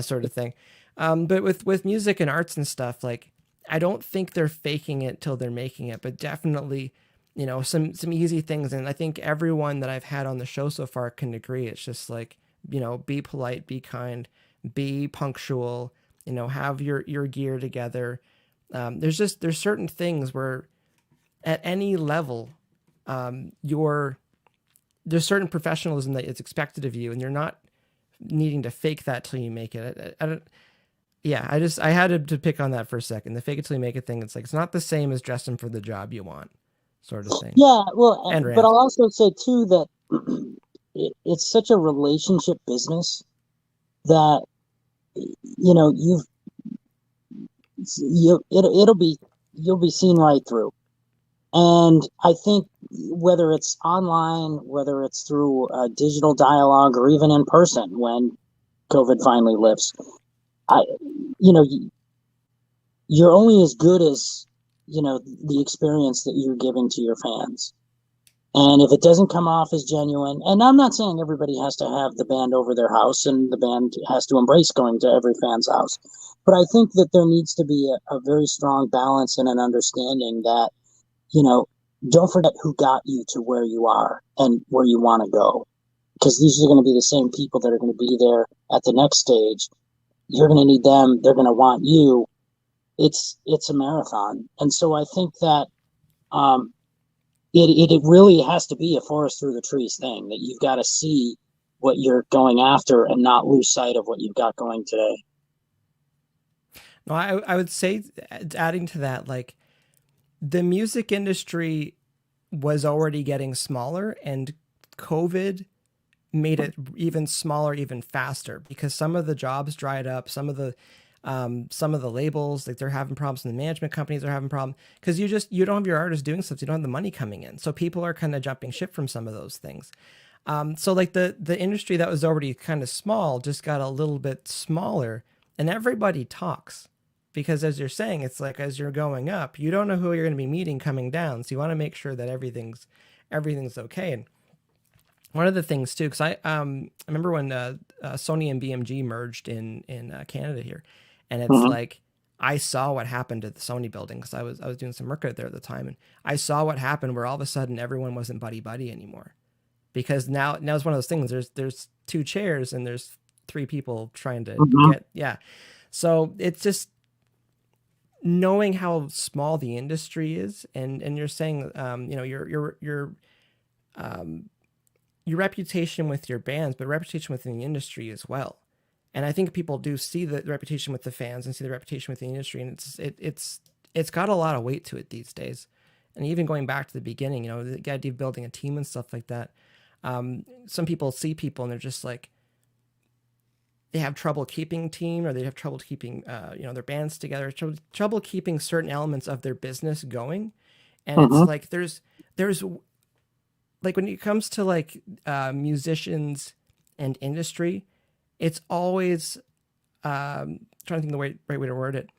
sort of thing. But with music and arts and stuff, like, I don't think they're faking it till they're making it, but definitely, you know, some easy things. And I think everyone that I've had on the show so far can agree. It's just like, you know, be polite, be kind, be punctual, you know, have your gear together. There's certain things where at any level, there's certain professionalism that is expected of you, and you're not needing to fake that till you make it. I had to pick on that for a second. The fake it till you make it thing. It's like, it's not the same as dressing for the job you want, sort of thing. Yeah, well, I'll but also say too that it's such a relationship business that, you know, you'll be seen right through. And I think whether it's online, whether it's through digital dialogue, or even in person when COVID finally lifts, you're only as good as, you know, the experience that you're giving to your fans. And if it doesn't come off as genuine, and I'm not saying everybody has to have the band over their house and the band has to embrace going to every fan's house, but I think that there needs to be a very strong balance and an understanding that, you know, don't forget who got you to where you are and where you want to go. Because these are going to be the same people that are going to be there at the next stage. You're going to need them. They're going to want you. It's a marathon. And so I think that it really has to be a forest through the trees thing, that you've got to see what you're going after and not lose sight of what you've got going today. No, I would say, adding to that, like, the music industry was already getting smaller, and COVID made it even smaller, even faster, because some of the jobs dried up. Some of the labels, like, they're having problems, and the management companies are having problems because you don't have your artists doing stuff. So you don't have the money coming in. So people are kind of jumping ship from some of those things. So like the industry that was already kind of small just got a little bit smaller, and everybody talks, because as you're saying, it's like, as you're going up, you don't know who you're going to be meeting coming down. So you want to make sure that everything's okay. And one of the things too, because I remember when Sony and BMG merged in Canada here, and it's like, I saw what happened to the Sony building, because I was doing some work out there at the time, and I saw what happened where all of a sudden everyone wasn't buddy anymore, because now it's one of those things. There's two chairs and there's three people trying to get So it's just knowing how small the industry is, and you're saying your reputation with your bands, but reputation within the industry as well. And I think people do see the reputation with the fans and see the reputation with the industry, and it's got a lot of weight to it these days. And even going back to the beginning, the idea of building a team and stuff like that. Some people see people and they're just like, they have trouble keeping team, or they have trouble keeping their bands together, trouble keeping certain elements of their business going. And it's like there's like, when it comes to like musicians and industry, it's always trying to think the right way to word it.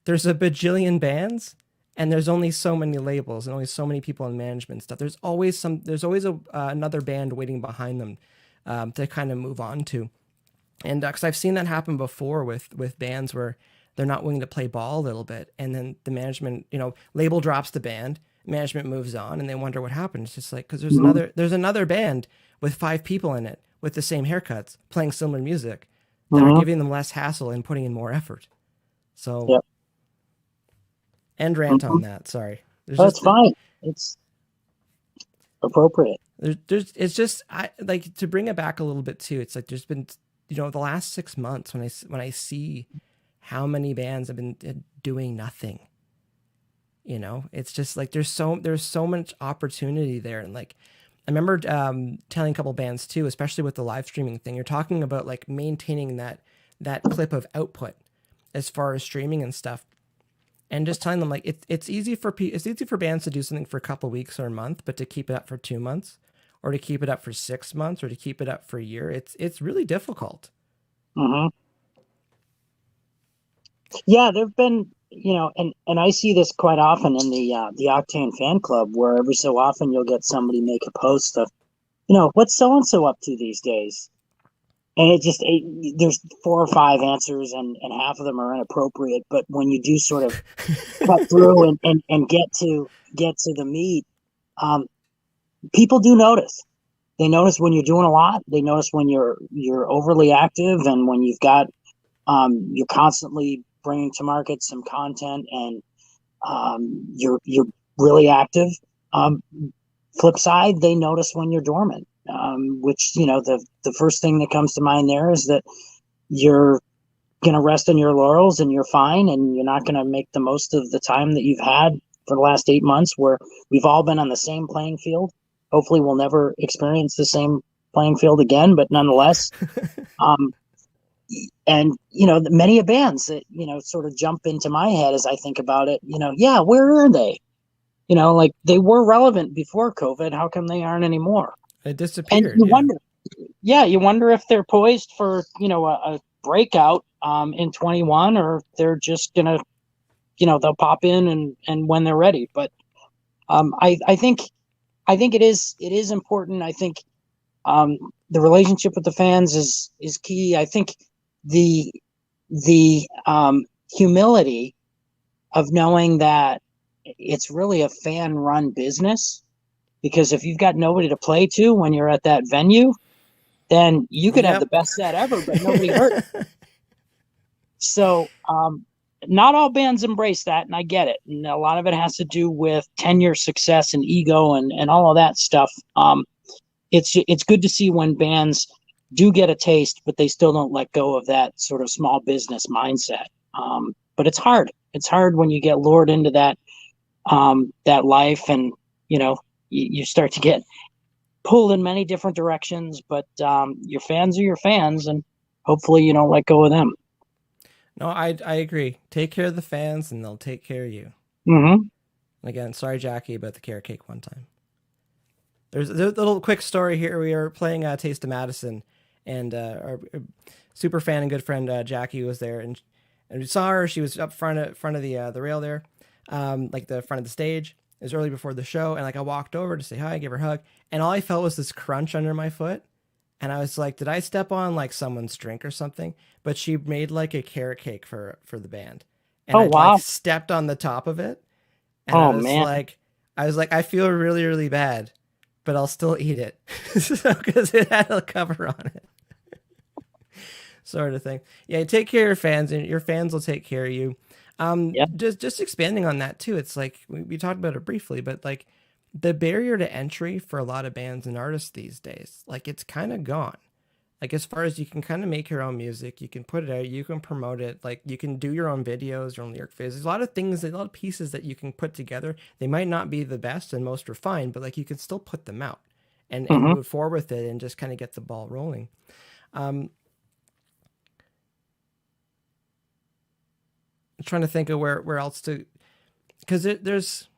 There's a bajillion bands, and there's only so many labels and only so many people in management stuff. There's always another band waiting behind them to kind of move on to. And because I've seen that happen before with bands where they're not willing to play ball a little bit, and then the management, label drops the band, management moves on, and they wonder what happened. It's just like, because there's another band with 5 people in it with the same haircuts playing similar music that are giving them less hassle and putting in more effort. So, end rant on that. Sorry. That's fine. It's appropriate. It's just, I like to bring it back a little bit too. It's like, there's been, the last 6 months when I see how many bands have been doing nothing, it's just like, there's so much opportunity there. And like, I remember telling a couple bands too, especially with the live streaming thing, you're talking about like maintaining that clip of output as far as streaming and stuff. And just telling them, like, it's easy for bands to do something for a couple of weeks or a month, but to keep it up for 2 months, or to keep it up for 6 months, or to keep it up for a year, it's really difficult. Yeah, there've been, and I see this quite often in the Octane fan club, where every so often you'll get somebody make a post of, what's so and so up to these days, and there's 4 or 5 answers, and half of them are inappropriate. But when you do sort of cut through and get to the meat, people do notice. They notice when you're doing a lot. They notice when you're overly active, and when you've got you're constantly bringing to market some content, and you're really active. Flip side, they notice when you're dormant, which, the first thing that comes to mind there is that you're going to rest on your laurels and you're fine, and you're not going to make the most of the time that you've had for the last 8 months, where we've all been on the same playing field. Hopefully we'll never experience the same playing field again, but nonetheless, and many of bands that sort of jump into my head as I think about it. Where are they? Like, they were relevant before COVID. How come they aren't anymore? They disappeared. And you wonder if they're poised for a breakout in 21, or they're just gonna they'll pop in and when they're ready. But I think it is important. I think the relationship with the fans is key. I think the humility of knowing that it's really a fan run business, because if you've got nobody to play to when you're at that venue, then you could have the Yep. best set ever, but nobody heard it. So, not all bands embrace that, and I get it. And a lot of it has to do with tenure, success, and ego, and all of that stuff. It's good to see when bands do get a taste, but they still don't let go of that sort of small business mindset. But it's hard. It's hard when you get lured into that life, and you start to get pulled in many different directions. But your fans are your fans, and hopefully you don't let go of them. No, I agree. Take care of the fans, and they'll take care of you. Mm-hmm. Again, sorry, Jackie, about the carrot cake one time. There's a little quick story here. We were playing Taste of Madison, and our super fan and good friend Jackie was there, and we saw her. She was up front of the rail there, like the front of the stage. It was early before the show, and like I walked over to say hi, give her a hug, and all I felt was this crunch under my foot, and I was like, did I step on like someone's drink or something? But she made like a carrot cake for the band, and Oh, I wow. like stepped on the top of it, and Oh, man. I was like, I feel really really bad, but I'll still eat it because it had a cover on it, sort of thing. Yeah, take care of your fans, and your fans will take care of you. Yep. Just expanding on that too. It's like we talked about it briefly, but like the barrier to entry for a lot of bands and artists these days, like it's kind of gone. Like as far as you can kind of make your own music, you can put it out, you can promote it, like you can do your own videos, your own lyric videos. There's a lot of things, a lot of pieces that you can put together. They might not be the best and most refined, but like you can still put them out and Mm-hmm. move forward with it and just kind of get the ball rolling. I'm trying to think of where else to, because there's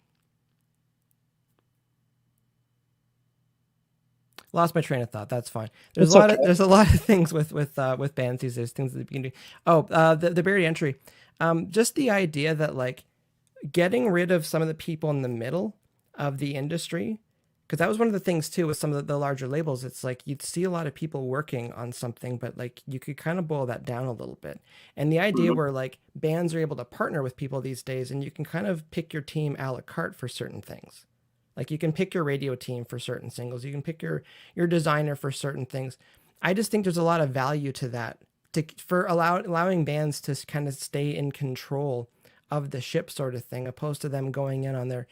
lost my train of thought. That's fine. It's okay. There's a lot of things with bands these days. Things that you can do. Oh, the barrier to entry. Just the idea that like getting rid of some of the people in the middle of the industry, because that was one of the things too with some of the larger labels. It's like you'd see a lot of people working on something, but like you could kind of boil that down a little bit. And the idea Mm-hmm. where like bands are able to partner with people these days, and you can kind of pick your team a la carte for certain things. Like you can pick your radio team for certain singles. You can pick your designer for certain things. I just think there's a lot of value to that, for allowing bands to kind of stay in control of the ship, sort of thing, opposed to them going in on their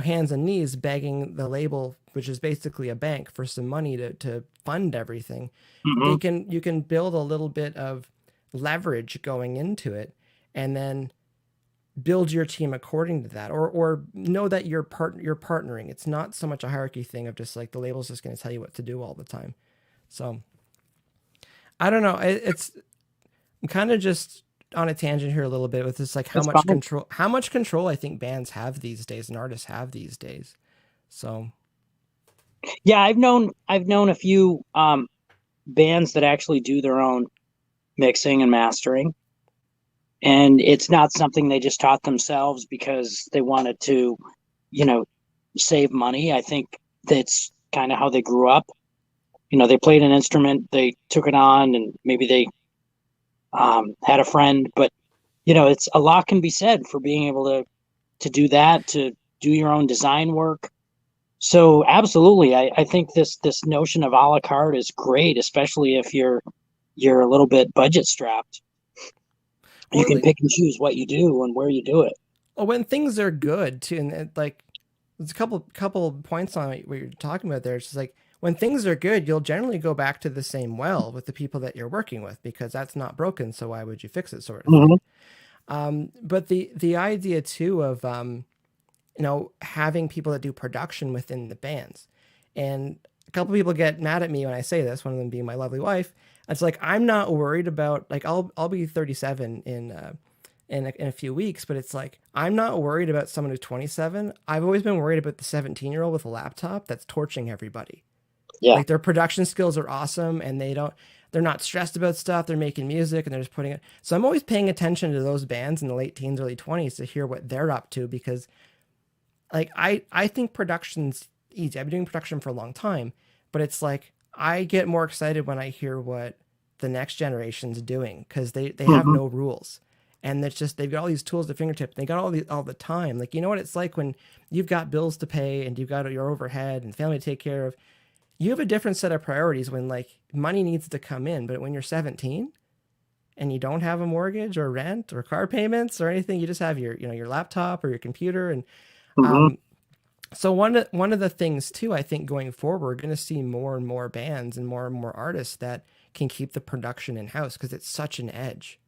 hands and knees begging the label, which is basically a bank, for some money to fund everything. Mm-hmm. You can build a little bit of leverage going into it, and then build your team according to that, or know that you're partnering. It's not so much a hierarchy thing of just like the label's just going to tell you what to do all the time. So I don't know. I'm kind of just on a tangent here a little bit with this, like That's fine. how much control I think bands have these days and artists have these days. So Yeah, I've known a few bands that actually do their own mixing and mastering, and it's not something they just taught themselves because they wanted to, you know, save money. I think that's kind of how they grew up. They played an instrument, they took it on, and maybe they had a friend. But it's a lot can be said for being able to do that, to do your own design work. So absolutely, I think this notion of a la carte is great, especially if you're a little bit budget strapped. You can pick and choose what you do and where you do it. well, when things are good too, and like there's a couple points on what you're talking about there. It's just like when things are good, you'll generally go back to the same well with the people that you're working with, because that's not broken. So why would you fix it, sort of Mm-hmm. thing. But the idea too of having people that do production within the bands, and a couple people get mad at me when I say this. One of them being my lovely wife. It's like I'm not worried about, like I'll be 37 in a few weeks, but it's like I'm not worried about someone who's 27. I've always been worried about the 17-year-old with a laptop that's torching everybody. Yeah. Like their production skills are awesome, and they're not stressed about stuff. They're making music and they're just putting it. So I'm always paying attention to those bands in the late teens, early 20s to hear what they're up to, because like I think production's easy. I've been doing production for a long time, but it's like I get more excited when I hear what the next generation's doing, because they have Mm-hmm. no rules. And it's just, they've got all these tools at fingertip. They got all the time. Like, you know what it's like when you've got bills to pay and you've got your overhead and family to take care of. You have a different set of priorities when like money needs to come in. But when you're 17 and you don't have a mortgage or rent or car payments or anything, you just have your, you know, your laptop or your computer. And so one of the things too, I think going forward, we're going to see more and more bands and more artists that can keep the production in house because it's such an edge.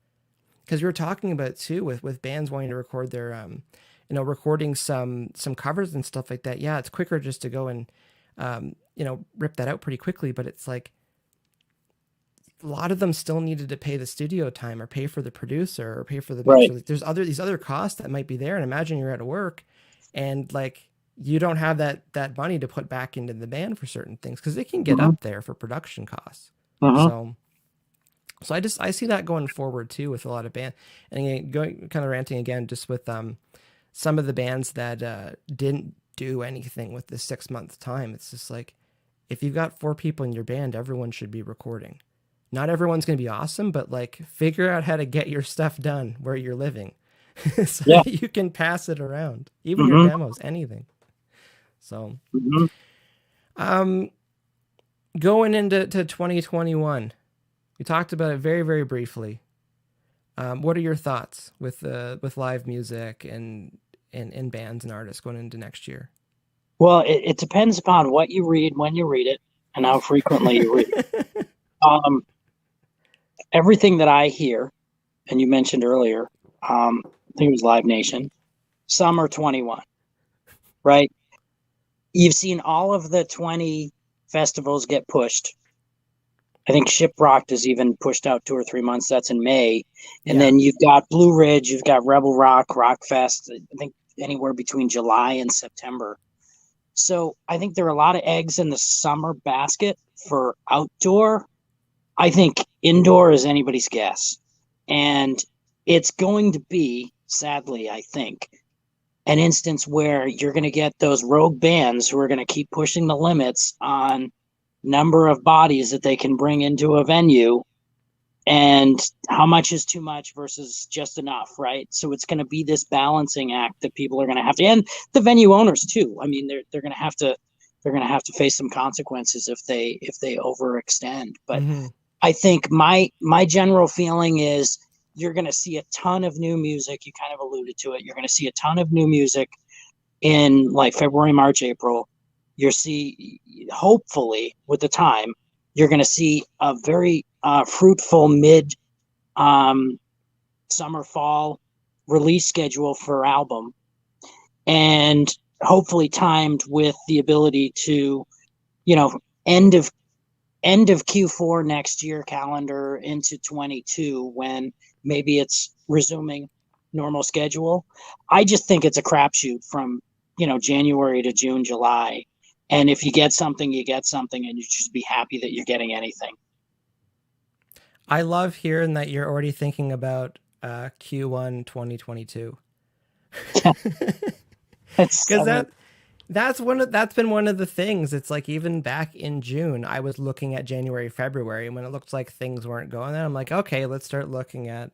Because we were talking about it too with bands wanting to record their, you know, recording some covers and stuff like that. Yeah, it's quicker just to go and, you know, rip that out pretty quickly. But it's like a lot of them still needed to pay the studio time or pay for the producer or pay for the mixer. Like, there's these other costs that might be there. And imagine you're at work and like you don't have that money to put back into the band for certain things because it can get up there for production costs. So I see that going forward too with a lot of bands. And again, going kind of ranting again, just with some of the bands that didn't do anything with this 6 month time. It's just like, if you've got 4 people in your band, everyone should be recording. Not everyone's going to be awesome, but like figure out how to get your stuff done where you're living so that you can pass it around, even your demos, anything. So, going into 2021, we talked about it very, very briefly. What are your thoughts with live music and bands and artists going into next year? Well, it depends upon what you read, when you read it, and how frequently you read it. Everything that I hear, and you mentioned earlier, I think it was Live Nation, summer 21, right? You've seen all of the 20 festivals get pushed. I think Shiprocked is even pushed out 2 or 3 months. That's in May. And then you've got Blue Ridge, you've got Rebel Rock, Rockfest, I think anywhere between July and September. So I think there are a lot of eggs in the summer basket for outdoor. I think indoor is anybody's guess. And it's going to be, sadly, I think, an instance where you're going to get those rogue bands who are going to keep pushing the limits on number of bodies that they can bring into a venue and how much is too much versus just enough, right? So it's going to be this balancing act that people are going to have to, and the venue owners too. I mean, they're going to have to face some consequences if they overextend. But I think my general feeling is you're going to see a ton of new music. You kind of alluded to it. You're going to see a ton of new music in like February, March, April. You'll see, hopefully, with the time, you're going to see a very fruitful summer, fall release schedule for album, and hopefully timed with the ability to, you know, end of Q4 next year calendar into 22 when maybe it's resuming normal schedule. I just think it's a crapshoot from, you know, January to June, July. And if you get something, you get something, and you just be happy that you're getting anything. I love hearing that you're already thinking about Q1 2022. Because that's been one of the things. It's like even back in June, I was looking at January, February, and when it looked like things weren't going there, I'm like, okay, let's start looking at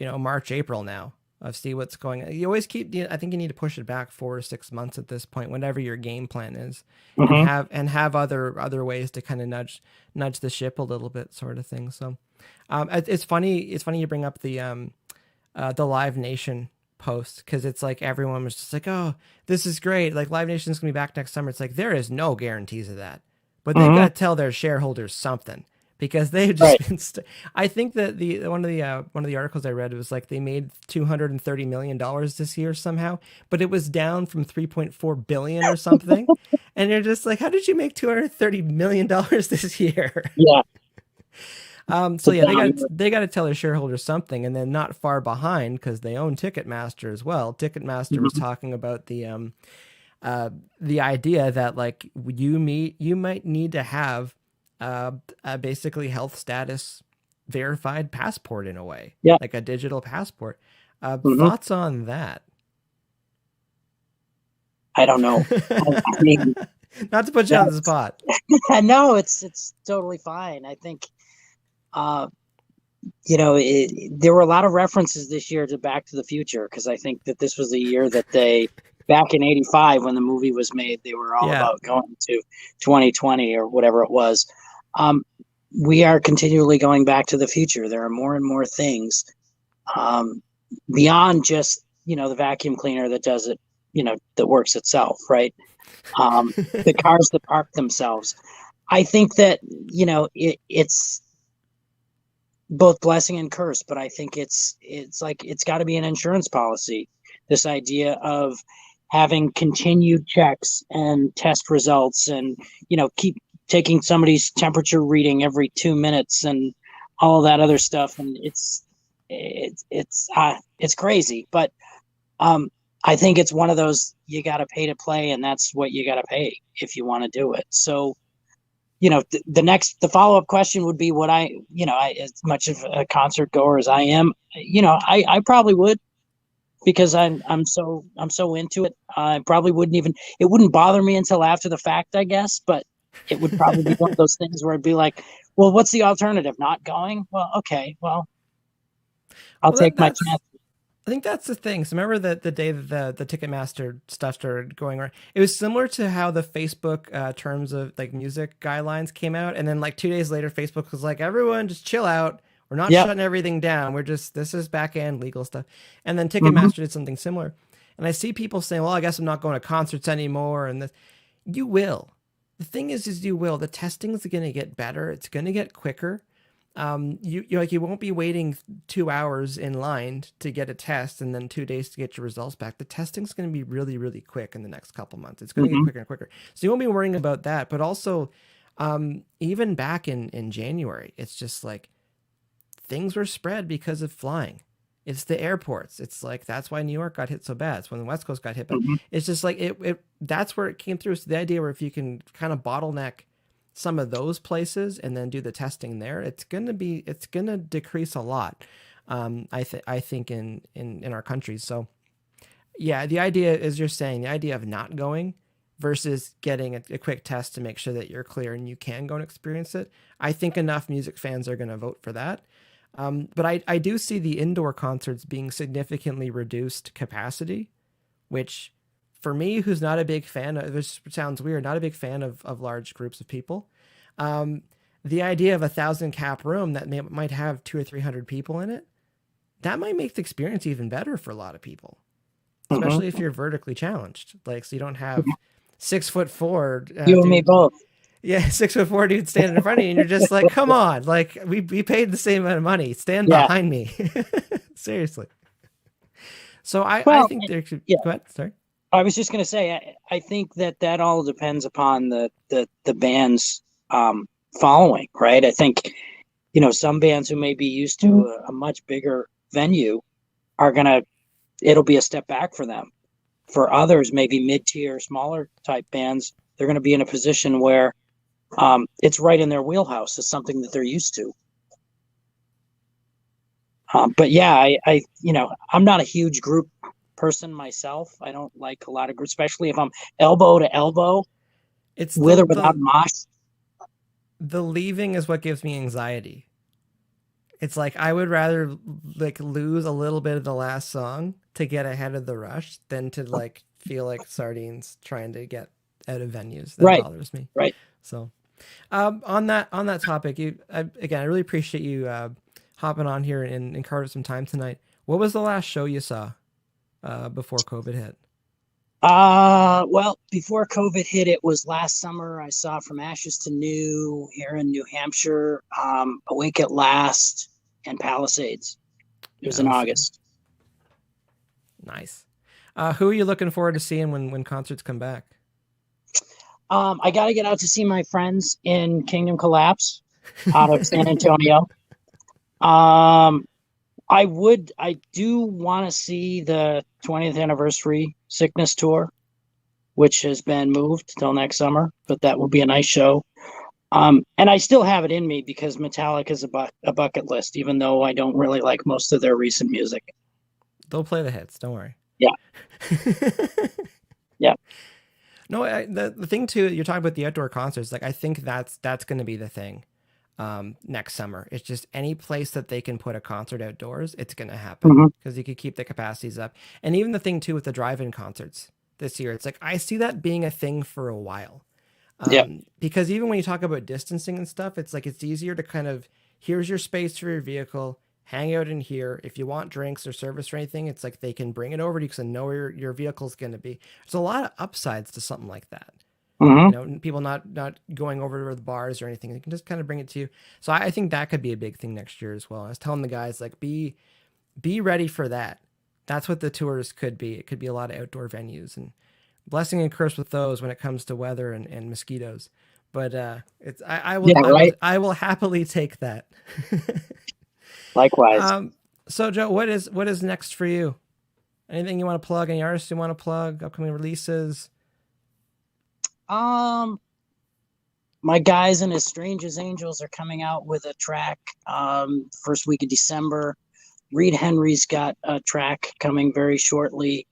March, April now. See what's going on. You always I think you need to push it back 4 or 6 months at this point, whatever your game plan is, and have other ways to kind of nudge the ship a little bit, sort of thing. So, it's funny you bring up the Live Nation post, because it's like everyone was just like, oh, this is great. Like Live Nation's gonna be back next summer. It's like there is no guarantees of that, but they've got to tell their shareholders something. Because they've just been. I think that one of the articles I read, it was like they made $230 million this year somehow, but it was down from 3.4 billion or something. And you're just like, how did you make $230 million this year? Yeah. So yeah, they got to tell their shareholders something, and then not far behind, because they own Ticketmaster as well. Ticketmaster was talking about the idea that like you might need to have basically health status verified passport in a way, like a digital passport. Thoughts on that? I don't know. I mean, not to put you on the spot. No, it's totally fine. I think there were a lot of references this year to Back to the Future, because I think that this was the year that back in '85 when the movie was made, they were all Yeah. about going to 2020 or whatever it was. Um, we are continually going back to the future. There are more and more things beyond just, the vacuum cleaner that does it, that works itself, right? The cars that park themselves. I think that, it's both blessing and curse, but I think it's like it's got to be an insurance policy. This idea of having continued checks and test results, and keep taking somebody's temperature reading every 2 minutes and all that other stuff, and it's crazy. But I think it's one of those, you got to pay to play, and that's what you got to pay if you want to do it. So the follow-up question would be, would I, as much of a concert goer as I am, I probably would, because I'm so into it. I probably it wouldn't bother me until after the fact, I guess, but it would probably be one of those things where I'd be like, well, what's the alternative? Not going? Well, okay, well, I'll take my chance. I think that's the thing. So remember that the day that the Ticketmaster stuff started going around, it was similar to how the Facebook terms of like music guidelines came out, and then like 2 days later, Facebook was like, "Everyone, just chill out. We're not shutting everything down. This is back end legal stuff." And then Ticketmaster did something similar. And I see people saying, "Well, I guess I'm not going to concerts anymore." And this, you will. The thing is you will. The testing is going to get better. It's going to get quicker. You won't be waiting 2 hours in line to get a test and then 2 days to get your results back. The testing's going to be really, really quick in the next couple months. It's going to get quicker and quicker. So you won't be worrying about that. But also, even back in January, it's just like things were spread because of flying. It's the airports. It's like, that's why New York got hit so bad. It's when the West Coast got hit. But it's just like, that's where it came through. So the idea where if you can kind of bottleneck some of those places and then do the testing there, it's gonna decrease a lot. I think in our countries. So yeah, the idea is, you're saying, the idea of not going versus getting a quick test to make sure that you're clear and you can go and experience it. I think enough music fans are going to vote for that. But I do see the indoor concerts being significantly reduced capacity, which, for me, who's not a big fan of, this sounds weird, not a big fan of large groups of people. The idea of 1,000 cap room that might have 200 or 300 people in it, that might make the experience even better for a lot of people, especially if you're vertically challenged. Like, so you don't have 6'4". You and me both. Yeah, 6'4" dude standing in front of you, and you're just like, come on, like we paid the same amount of money. Stand behind me, seriously. So I think there should. Go ahead. Sorry. I was just going to say, I think that all depends upon the band's following, right? I think, some bands who may be used to a much bigger venue it'll be a step back for them. For others, maybe mid-tier, smaller type bands, they're going to be in a position where it's right in their wheelhouse. It's something that they're used to. But yeah, I'm not a huge group person myself. I don't like a lot of groups, especially if I'm elbow to elbow. It's with or without mosh. The leaving is what gives me anxiety. It's like, I would rather like lose a little bit of the last song to get ahead of the rush than to like feel like sardines trying to get out of venues. That bothers me. Right. So, on that topic, I really appreciate you hopping on here and carving some time tonight. What was the last show you saw before COVID hit? Well, before COVID hit, it was last summer. I saw From Ashes to New here in New Hampshire, Awake at Last, and Palisades. It was in August. Nice. Who are you looking forward to seeing when concerts come back? I got to get out to see my friends in Kingdom Collapse out of San Antonio. I do want to see the 20th anniversary Sickness tour, which has been moved till next summer, but that will be a nice show. And I still have it in me because Metallica is a bucket list, even though I don't really like most of their recent music. They'll play the hits. Don't worry. Yeah. Yeah. No, the thing too, you're talking about the outdoor concerts. Like, I think that's going to be the thing. next summer. It's just any place that they can put a concert outdoors, it's going to happen Hmm. because you could keep the capacities up. And even the thing too with the drive-in concerts this year, it's like I see that being a thing for a while. Yeah. Because even when you talk about distancing and stuff, it's like it's easier to kind of here's your space for your vehicle, hang out in here. If you want drinks or service or anything, it's like they can bring it over to you because they know where your vehicle's going to be. There's a lot of upsides to something like that. Hmm. You know, people not going over to the bars or anything. They can just kind of bring it to you. So I think that could be a big thing next year as well. I was telling the guys like be ready for that. That's what the tours could be. It could be a lot of outdoor venues and blessing and curse with those when it comes to weather and mosquitoes. But it's Yeah. Right. I will happily take that. Likewise. So Joe, what is next for you? Anything you want to plug? Any artists you want to plug? Upcoming releases? My guys in As Strange as Angels are coming out with a track first week of December. Reed Henry's got a track coming very shortly.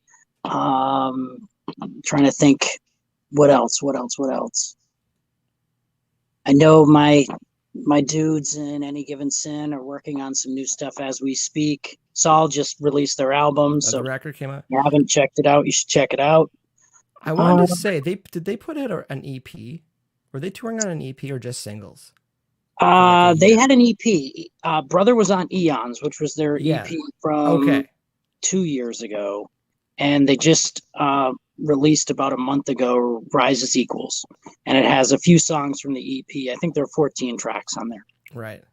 I'm trying to think what else. I know my dudes in Any Given Sin are working on some new stuff as we speak. Saul just released their album, so The if record came out. you haven't checked it out, you should check it out. I wanted to say did they put out an EP? Were they touring on an EP or just singles? They had an EP. Brother was on Eons, which was their EP from 2 years ago, and they just released about a month ago Rises Equals, and it has a few songs from the EP. I think there are 14 tracks on there. Right.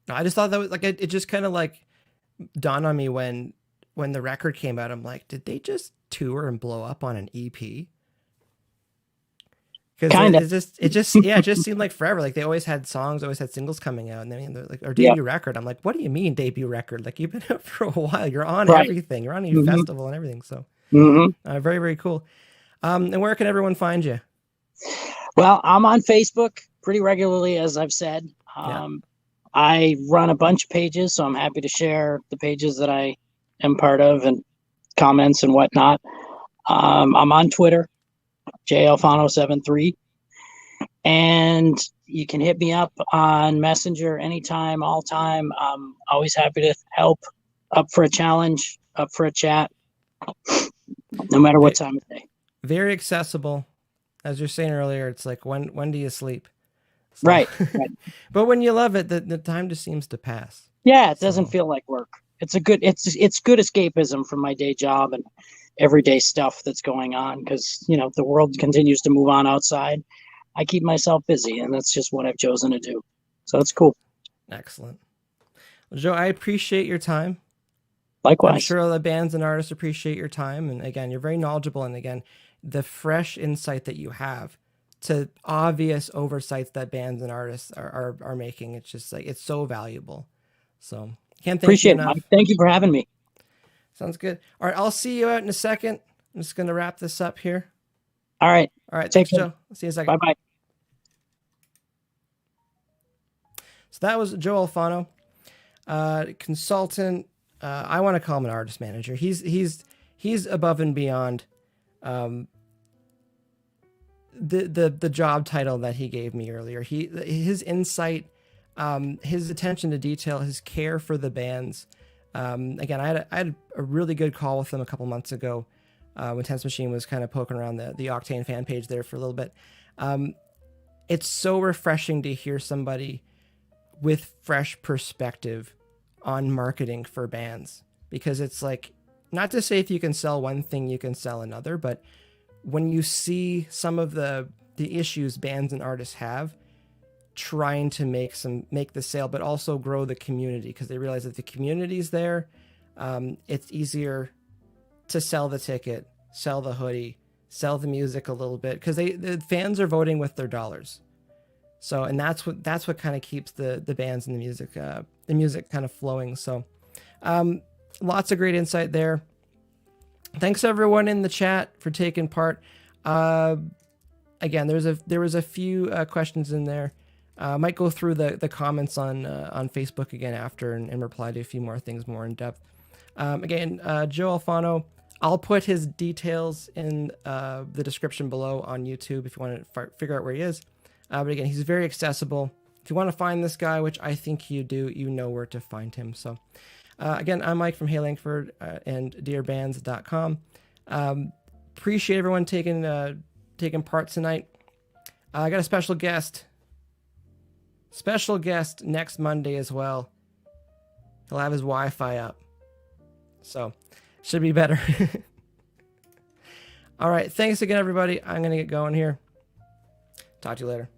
I just thought that was like it just kind of like dawned on me when the record came out. I'm like, did they just tour and blow up on an EP? Because it just seemed like forever. Like they always had songs, always had singles coming out, and then like our debut record. I'm like, what do you mean debut record? Like you've been out for a while. You're on everything. You're on your festival and everything. So very, very cool. And where can everyone find you? Well, I'm on Facebook pretty regularly, as I've said. I run a bunch of pages, so I'm happy to share the pages that I am part of and comments and whatnot. I'm on Twitter, JALFANO73, and you can hit me up on Messenger anytime, all time. I'm always happy to help, up for a challenge, up for a chat, no matter what time of day. Very accessible. As you're saying earlier, it's like, when do you sleep? So, right. But when you love it, the time just seems to pass. Yeah, it doesn't feel like work. It's good escapism from my day job and everyday stuff that's going on, because the world continues to move on outside. I keep myself busy, and that's just what I've chosen to do. So it's cool. Excellent. Well, Joe, I appreciate your time. Likewise. I'm sure all the bands and artists appreciate your time. And again, you're very knowledgeable. And again, the fresh insight that you have to obvious oversights that bands and artists are making. It's just like, it's so valuable. So can't thank you enough. Appreciate it, Mike. Thank you for having me. Sounds good. All right. I'll see you out in a second. I'm just going to wrap this up here. All right. Thanks, Joe. I'll see you in a second. Bye-bye. So that was Joe Alfano, consultant. I want to call him an artist manager. He's above and beyond the job title that he gave me earlier. His insight, his attention to detail, his care for the bands. Again, I had a really good call with him a couple months ago when Tense Machine was kind of poking around the Octane fan page there for a little bit. It's so refreshing to hear somebody with fresh perspective on marketing for bands, because it's like, not to say if you can sell one thing, you can sell another, but when you see some of the issues bands and artists have trying to make the sale, but also grow the community, because they realize that the community's there. It's easier to sell the ticket, sell the hoodie, sell the music a little bit, because the fans are voting with their dollars. So, and that's what kind of keeps the bands and the music kind of flowing. So, lots of great insight there. Thanks everyone in the chat for taking part. Again, there was a few questions in there. Might go through the comments on Facebook again after and reply to a few more things more in depth. Again, Joe Alfano, I'll put his details in the description below on YouTube if you want to figure out where he is. But again, he's very accessible, if you want to find this guy, which I think you do, you know where to find him. So again, I'm Mike from Langford and DearBands.com. Appreciate everyone taking part tonight. I got a special guest next Monday as well. He'll have his Wi-Fi up, so should be better. All right, thanks again, everybody. I'm gonna get going here. Talk to you later.